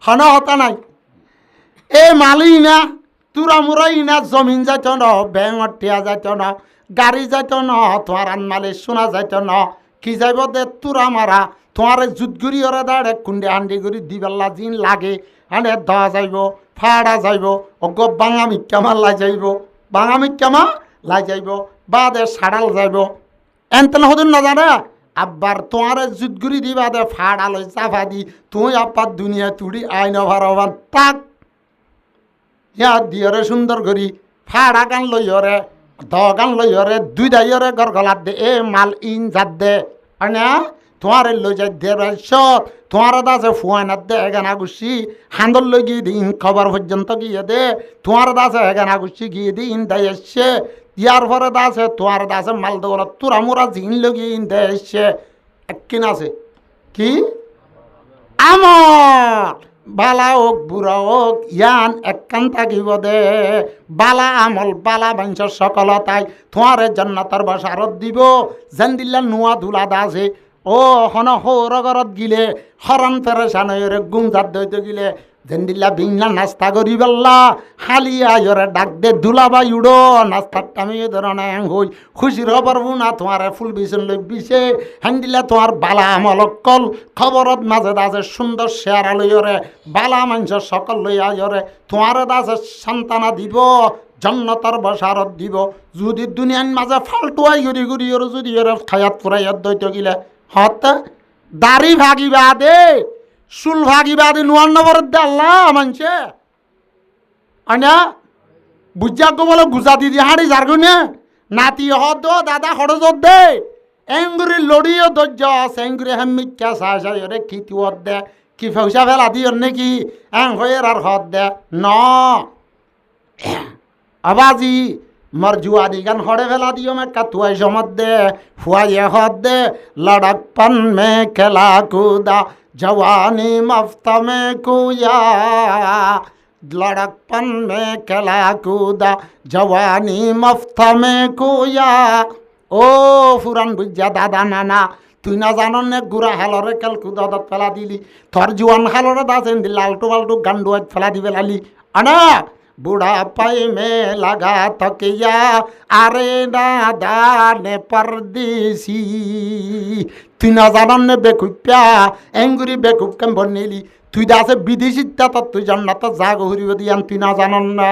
হন হতা নাই এ মালি না তুরা মুরাই না জমিন যাইত ন ব্যাঙর টিয়া যাইত ন গাড়ি যাইত ন তোমার আনমালি শোনা যাইত ন কি যাইব দে তুরা মারা তোমার জুত গুড়ি ওরা দাঁড়ে কুন্ডে হান্ডি গুড়ি দিবেলা দিন লাগে হাঁড়ে ধোয়া যাইব ফাড়া যাইব অজ্ঞ বাঙামি কেমা লাই যাইব বাঙামি কেমা লাই যাইব বাদে সাড়াল যাইব এনতেন হদুন না জানে আব্বার তোমার জুতগুড়ি দিবা দে ফাড়ালো চাফা দি তুই আব্বার দুনিয়া তুড়ি আইন ভারবান তাক ইয়া দিয়রে সুন্দর করি ফাড়া গান লইয়রে দ গান লইয়রে দুইটা ইয়রে গরগলাত দে এ মাল ইন যাত দে না তোমার লই যাই দে সব তোমার দাসে ফুয়ানাত দে এগানা গুছি হান্দর লই গিয়ে দিন খবর পর্যন্ত গিয়ে দে তোমার দাসে এগানা গুছি গিয়ে দিন দেয় এসছে ইয়ার পরে দাসে তোমার দাসে মাল দৌড় তোরা মোরা জিন লগিয়ে ইন দেয় এসছে একদিন আছে কি আমার বালা হোক বুড়া হোক ইয়ান একখান থাকিব দে বালা আমল বালা বাঞ্চ সকলতাই তোমার জান্নাতের বসারত দিব যেন দিল্লা নোয়া ধুলা দাসে ও হন সৌরগরত গিলে হরণ পেরেছান গুম জাত দইতে গিলে যেন দিল্লা বিংলা নাস্তা করি বেল্লা হালিয়া ইয়রে ডাক দে দুলাবাই উড়ো নাস্তার টামি ধরনে হই খুশির খবর না তোমার ফুল বিছন লই বিছে হেন দিলে তোমার বালা আমল কল খবরত মাঝে দাসে সুন্দর শেয়ারা লইয়রে বালা মাংস সকল লইয়া ইয়রে তোমার দাসে সন্তানা দিব জন্নতর বসারত দিব যদি দুনিয়ার মাঝে ফালতুয়াই ঘুরি ঘুরি ওর যদি ওর খায়াত ফুরাইয়াত দইতে গিলে হত দাড়ি ভাগিবা দে চুল ভাগিবা দে নোয়ার নবর দে আল্লাহ মানছে আনা বুঝা গো বলে গুজা দিদি হাড়ি যারগুনে নাতি হদ দাদা খরচত দে এঙ্গুরি লড়িও ধৈর্য আছে এঙ্গুরি হেমিকা চাই রে কি তুয়ত দে কি পয়সা ফেলা দিও নাকি এং হয়ে আর হদ দে ন আবাজি মর জুয়াদি গান হড়ে ফেলা দিও মে কাতুয়াই সমত দে ফুয়াইয়ে হদ দে লড়ক পন মে খেলা কুদা জওয়ানি মফতা মে কুয়া লড়কপন মে খেলা কুদা জওয়ানি মফতা মে কুয়া ও ফুরান বুঝা দাদা নানা তুই না জানো নে গুড়া হালরে কেল কুদত ফেলা দিলি থর জুয়ান হালরে দাসেন দিল লালটু বালটু গান্ডুয়াত ফেলা দিবে লালি আনা বুড়া পাই মে লাগা তকিয়া আরে দাদা নে পরদেশি তুই না জানান নে বেকুপ্যা এঙ্গুরি বেকুপ কেম বনিলি তুই দা আছে বিদেশি তুই জান্নাত যা গহরিব দিয়ান তুই না জানন না।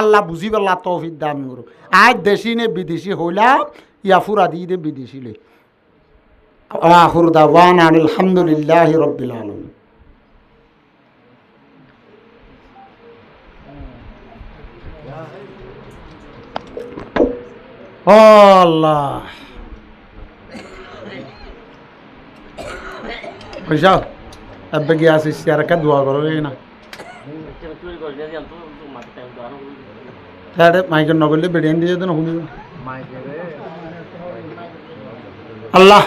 আল্লাহ বুঝি পেলা তৌফিক দান করু। আজ দেশি নে বিদেশি হইলাম ইয়া ফুরা দিয়ে দে বিদেশি লে। আখির দাওয়ানা আলহামদুলিল্লাহি রাব্বিল আলামিন। আল্লাহ পয়সা এবে গিয়ে আসিস আর একটা দোয়া করো না মাইকের নগরলে বেড়িয়ে দিয়ে তো না শুনি আল্লাহ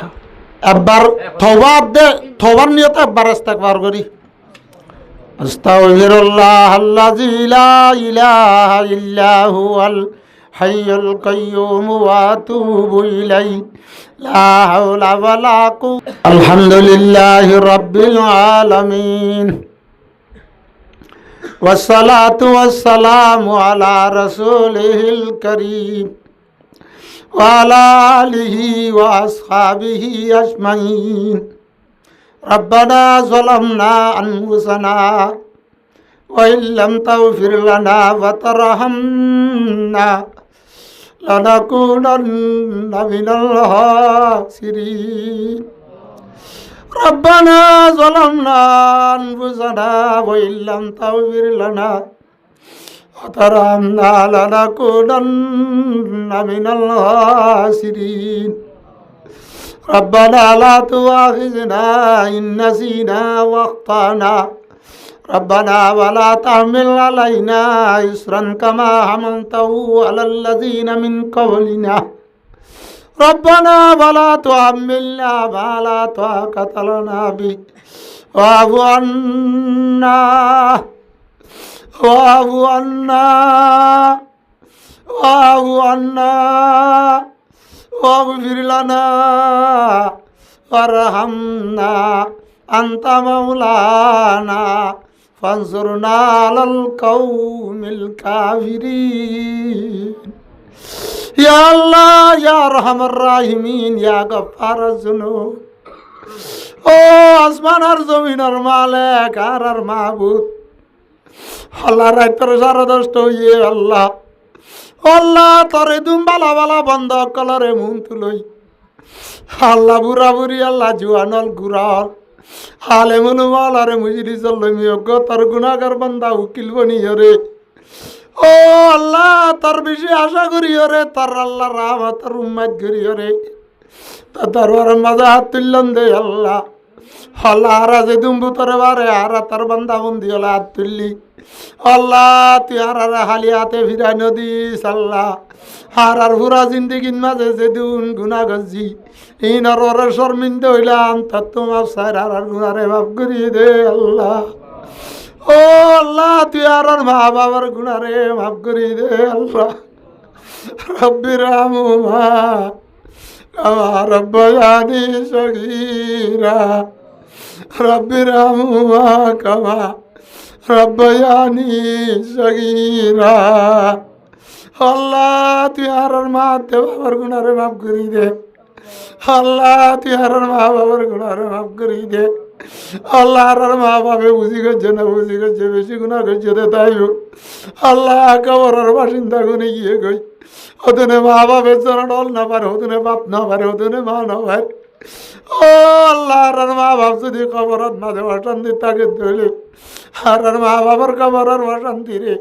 একবার থবার দে থবার নিয়তে একবার ইস্তেগফার করি আস্তাগফিরুল্লাহ আল্লাযী লা ইলাহা ইল্লা হুয়াল হাইয়ুল কাইয়্যুম ওয়া আতুবু ইলাইহি লা হাওলা ওয়ালা কুওয়াতা আলহামদুলিল্লাহি রাব্বিল আলামিন والصلاة والسلام على رسوله الكريم وعلى آله وأصحابه أجمعين ربنا ظلمنا أنفسنا وإن لم تغفر لنا وترحمنا لنكونن من الخاسرين ربنا ظلمنا أنفسنا وإن لم تغفر لنا وترحمنا لنكونن من الخاسرين ربنا لا تؤاخذنا إن نسينا وأخطأنا ربنا ولا تحمل علينا إصرا كما حملته على الذين من قبلنا ربنا ولا تحملنا ما لا طاقة لنا به واعف عنا واعف عنا واعف عنا واغفر لنا وارحمنا أنت مولانا فانصرنا على القوم الكافرين يا الله يا أرحم الراحمين يا غفار الذنوب ও আসমান আর জমিনের মালিক আর মাহবুব আল্লাহ রাইতর সারা দষ্ট হইয়ে আল্লাহ আল্লাহ তরে দুম বালা বালা বন্ধ কলরে মুন তুলই আল্লাহ বুড়া বুড়ি আল্লাহ জুয়ানল গুড়াল হালে মনু মালারে মুজিরি চলমি অজ্ঞ তোর গুণাগার বান্দা উকিল বনিও রে ও আল্লাহ তোর বেশি আশা করিও রে তোর আল্লাহ রাহমতের উম্মত করিও রে তোর মাঝে হাত তুললেন দে আল্লাহ আল্লাহ হারা যে দুম্বু তোর বারে হারা তোর বান্দা বন্দি হলে হাত তুললি আল্লাহ তুই হারারে হালি হাতে ফিরাই নদিস আল্লাহ হারার পুরা জিন্দিগির মাঝে যে দুন গুণা গজি ইনার ওরে শর্মিন্দে হইলাম তার তোমার সার হারার গুণারে মাফ করিয়ে দে আল্লাহ ও আল্লাহ তুই হারার মা বাবার গুণারে মাফ করিয়ে দে আল্লাহ রব্বির রাহমুমা কামা রব্বায়ানি সগীরা রব্বির রাহমুমা কামা রব্বায়ানি সগীরা আল্লাহ তুই হারার মা বাবার গুণারে মাফ করিয়ে দে আল্লাহ তুই হারার মা বাবার গুণারে মাফ করিয়ে দে আল্লাহ হারার মা বাবা বুঝি করছে না বুঝি করছে বেশি গুণা করছে দে তাই আল্লাহ কবরের বাসিন্দা গুনে গিয়ে গই ওদিনে মা বাপের জন্য ডল না পারে ওদিনে বাপ না পারে ওদিনে মা না পারে ও আল্লাহ হারার মা বাপ যদি কবরত না দেওয়া শান্তি তাকে ধরলে হারার মা বাবার কবরের শান্তি রে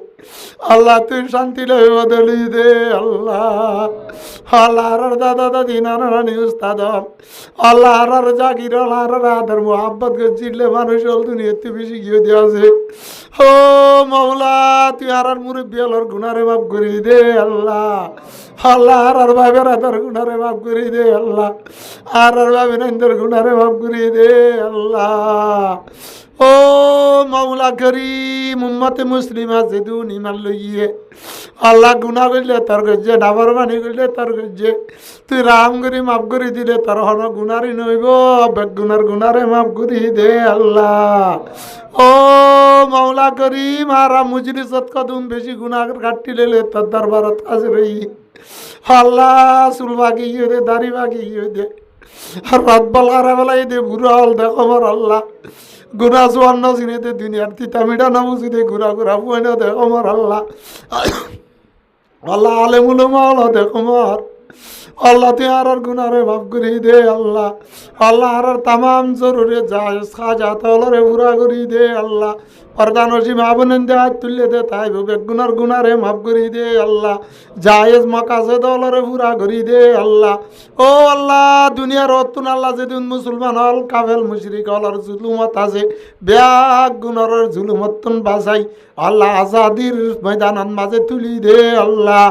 আল্লাহ তুই শান্তি লই বদলি দে আল্লাহ আল্লাহ হারার দাদা দাদি নানা নানি উস্তাদ আল্লাহ হারার জাগির আল্লাহ হারার আদর মোহাব্বত করছিলে মানুষ হল দুনিয়াতে বেশি গিয়ে দেওয়া আছে ও মৌলা তুই হারার মুরব্বী আলোর গুনারে মাফ করি দে আল্লাহ আল্লাহ হারার ভাবের আদর গুনারে মাফ করি দে আল্লাহ হারার ভাবের আন্দর গুনারে মাফ করি দে আল্লাহ ও মৌলা করিম উম্মতে মুসলিমা যেদুন ইমান লইয়ে আল্লাহ গুনা করলে তোর গজ্জে নাফরমানি করলে তোর গজ্জে তুই রাম করি মাফ করে দিলে তোর হন গুনারি নইব বেগুনার গুনারে মাফ করি দে আল্লাহ ও মৌলা করিম আরা মুজলিসত কদম বেশি গুনাহ কাটি লেলে তোর দরবারত হাজির হই আল্লাহ চুল বাকি দে দাড়ি বাকি দে আর রাত বেলা বেলায় দে বুড়া হল দেখো আমার আল্লাহ গুনা জোয়ান না চিনে দে দুনিয়ার তিতা মিঠা না বুঝি দে ঘুরা ঘুরা পুয়াই না দেখো আমার আল্লাহ আল্লাহ আলেমুলমা আল্লাহ দেখো আমার আল্লাহ তুই আর গুনারে মাফ করি দে আল্লাহ আল্লাহ আর তামাম জরুরি যায় খাজা তলরে পুরা করি দে আল্লাহ প্রধান হসিম আবনেন দে হাত তুললে দে তাই বেগুনার গুনারে মাফ করি দে আল্লাহ জায়েজ মকাসে দলরে পুরা করি দে আল্লাহ ও আল্লাহ দুনিয়ার অতুন আল্লাহ যেদিন মুসলমান হল কাফেল মুশরিক হলর জুলুমত আছে ব্যাগ গুনারের জুলুমতন বাঁচাই আল্লাহ আজাদির ময়দানের মাঝে তুলি দে আল্লাহ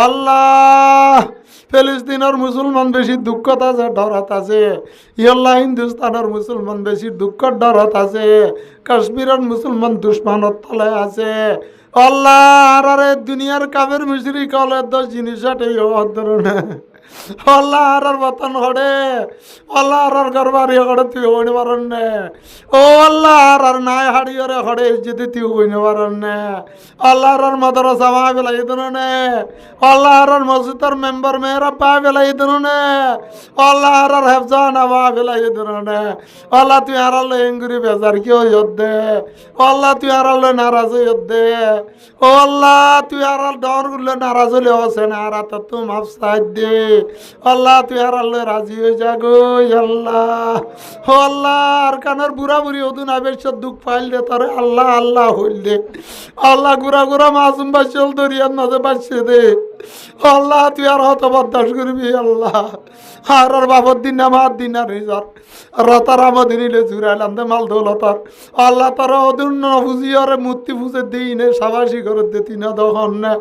আল্লাহ ফিলিস্তিনের মুসলমান বেশি দুঃখত আছে ডরত আছে ইয়াল্লাহ হিন্দুস্তানের মুসলমান বেশি দুঃখত ডরত আছে কাশ্মীরের মুসলমান দুশ্মনত তলে আছে আল্লাহ আরে দুনিয়ার কাবের মুশরিক হলে 10 জিনিসটাই অধরনে আল্লাহ আর বতন হড়ে আল্লাহ আর গরবারি হড়ে তুই হইনে পারেন নে ও আল্লাহ আর নাই হাড়িয়রে হড়ে যদি তুই হইনে পারেন নে আল্লাহ আর মাদ্রাসা মা বেলাই দিন নে আল্লাহ আর মসজিদের মেম্বার মেয়েরা পা বেলাই দিন নে আল্লাহ আর হেফজানা মা বেলাই দিন নে আল্লাহ তুই আর এঙ্গুরি বেজার কি হইদে আল্লাহ তুই আর নারাজ হইদে ও আল্লাহ তুই আর ডর গুলো নারাজ হলে হসে না আর তো মাফ সাইড দে আল্লাহ তুই আর আল্লাহ রাজি হয়ে যা গো আল্লাহ ও আল্লাহ আর কানার বুড়া বুড়ি ওদিন আবেশ দুঃখ পাইল দে তোরে আল্লাহ আল্লাহ হইল দে আল্লাহ গুড়া গুড়া মাসুম বাসল দরিয়ার মাঝে বাসছে দে আল্লাহ তুই আর হত বরদাস করবি আল্লাহ আর বাবর দিন না মার দিন আর নিজর রতার আমাদের নিলে জুড়াইলাম দে মাল দৌলতার আল্লাহ তারা ওদিন নফুজি আরে মূর্তি ফুজে দিই নে সাবাসি করে দে তিনা দখন নে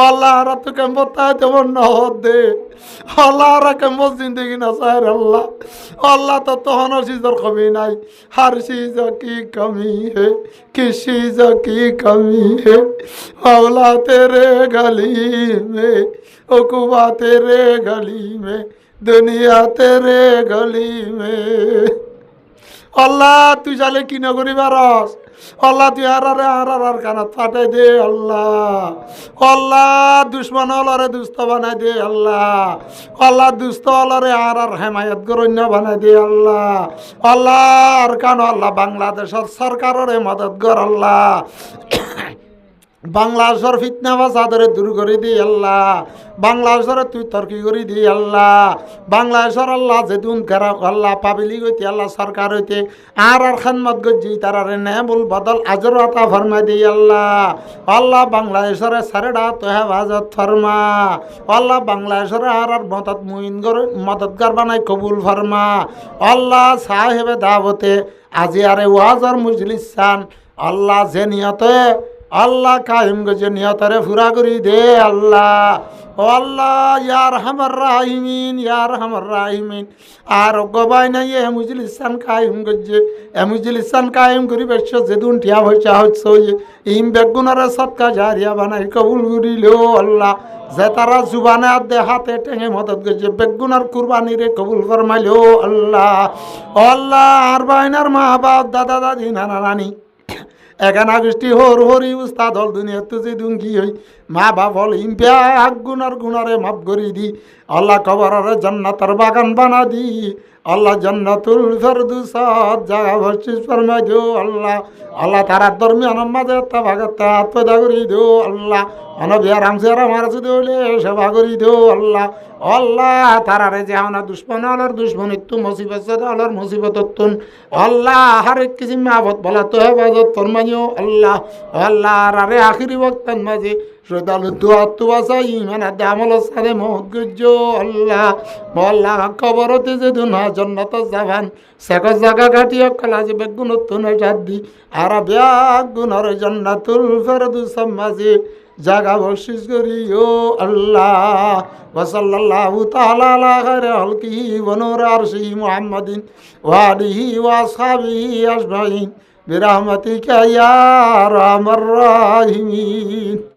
আল্লাহ আর তো কেমন তাই তেমন নহর দে আল্লাহ আর কেমন জিন্দগি না চায় আল্লাহ আল্লাহ তো তখন সিজর কমি নাই हर चीज की कमी है किस चीज की कमी है मौला तेरे गली में उकुबा तेरे गली में दुनिया तेरे गली में अल्लाह तू जाले की नगरी बारस अल्लाह तू आर काना फाटे दे अल्लाह अल्लाह दुश्मन वाले दुस्त बना दे अल्लाह अल्लाह दुस्त वाले आर हेमायत गरण्य बना दे अल्लाह अल्लाह और कान अल्लाह बांग्लादेश सरकार मदद कर अल्लाह বাংলাদেশের ফিতনা ফাসাদরে দূর করে দি আল্লাহ বাংলাদেশের তুই তর্কি করে দি আল্লাহ বাংলাদেশের আল্লাহ যেদিন ঘেরা আল্লাহ পাবিলি গইতে আল্লাহ সরকার হইতে আর খানমত গজি তারারে নেবুল বদল আজর আতা ফরমাই দি আল্লাহ আল্লাহ বাংলাদেশের সারেডা তো হেফাজত ফরমা আল্লাহ বাংলাদেশের আর মদত মুইন করে মদতগার বানাই কবুল ফরমা আল্লাহ সাহেবে দাওয়াতে আজি আরে ওয়াজর মজলিস চান আল্লাহ যে নিয়তে अल्लाह कायम गजे नियतरे पूरा करी दे अल्लाह ओ अल्लाह यार हमर राहिमीन आर गबाय ना ये मुजलिसान कायम गजे ए मुजलिसान कायम करी बेश जेदुन ठिया होइचा होइछो इम बेगुनारे सदका जारिया बनाई कबूल करी लो अल्लाह जे तारा जुबाने आदे हाथे टेंगे मदद गजे बेगुनार कुरबानी रे कबूल फरमाइलो अल्लाह ओ अल्लाह आर बाइनार मा बाप दादा दादी नाना नानी এখানে গোষ্ঠী হরি উস্তাদ হল দুনিয়া তুই দুঙ্গি হই মা বাপ হল ইম্পিয়া গুনার গুনারে মাফ করি দি আল্লাহ কবরের জান্নাতের বাগান বানা দি আল্লাহ জান্নাতুল ফেরদৌসত জায়গা বসিস ফরমাই দিও আল্লাহ আল্লাহ তারা দরমিয়ানের মাঝে একটা ভাগতে হাত পয়দা করি দিও আল্লাহ অনবিয়ার আমসিয়ার আমার যদি হইলে সেবা করি দিও আল্লাহ আল্লাহ তারারে যে আমার দুশ্মন হলার দুশ্মনিত মুসিবত হলার মুসিবত আল্লাহ হর এক কিসিম আফত বলা তো হেফাজত ফরমাইও আল্লাহ আল্লাহ আরে আখিরি ওয়াক্তের মাঝে শ্রদ্ধালু দোয়া তুয়াশা ইমান আদে আমল সাদে মহৎ গুজ্জো আল্লাহ আল্লাহ কবরতে যে দুনা জন্নত জাবান সেক জায়গা ঘাটিয়া কলা যে বেগুনত নজাত দি আর ব্যাগ গুণর জান্নাতুল ফেরদৌস মাঝে জাগা বর্ষিস করি ও আল্লাহ ওয়াসাল্লাল্লাহু তাআলা আলা খায়রি খালকিহি ওয়া নূর আরশিহি মুহাম্মাদিন ওয়া আলিহি ওয়া আসহাবিহি আজমাইন বিরহমাতিকা ইয়া আরহামার রাহিমিন।